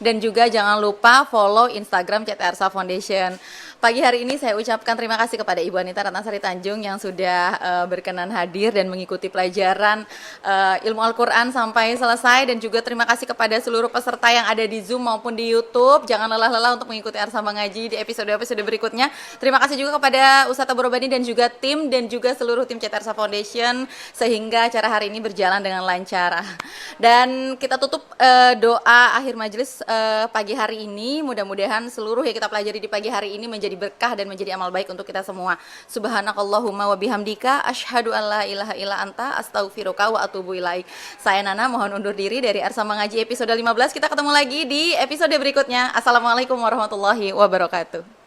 dan juga jangan lupa follow Instagram CT Arsa Foundation. Pagi hari ini saya ucapkan terima kasih kepada Ibu Anita Ratnasari Tanjung yang sudah berkenan hadir dan mengikuti pelajaran ilmu Al-Quran sampai selesai, dan juga terima kasih kepada seluruh peserta yang ada di Zoom maupun di YouTube. Jangan lelah-lelah untuk mengikuti Arsa Mengaji di episode-episode berikutnya. Terima kasih juga kepada Ustadz Abu Robani dan juga tim, dan juga seluruh tim CT Arsa Foundation, sehingga acara hari ini berjalan dengan lancar. Dan kita tutup doa akhir majelis pagi hari ini. Mudah-mudahan seluruh yang kita pelajari di pagi hari ini menjadi berkah dan menjadi amal baik untuk kita semua. Subhanakallahumma wa bihamdika asyhadu an la ilaha illa anta astaghfiruka wa atubu ilaik. Saya Nana mohon undur diri dari Arsa Mengaji episode 15. Kita ketemu lagi di episode berikutnya. Assalamualaikum warahmatullahi wabarakatuh.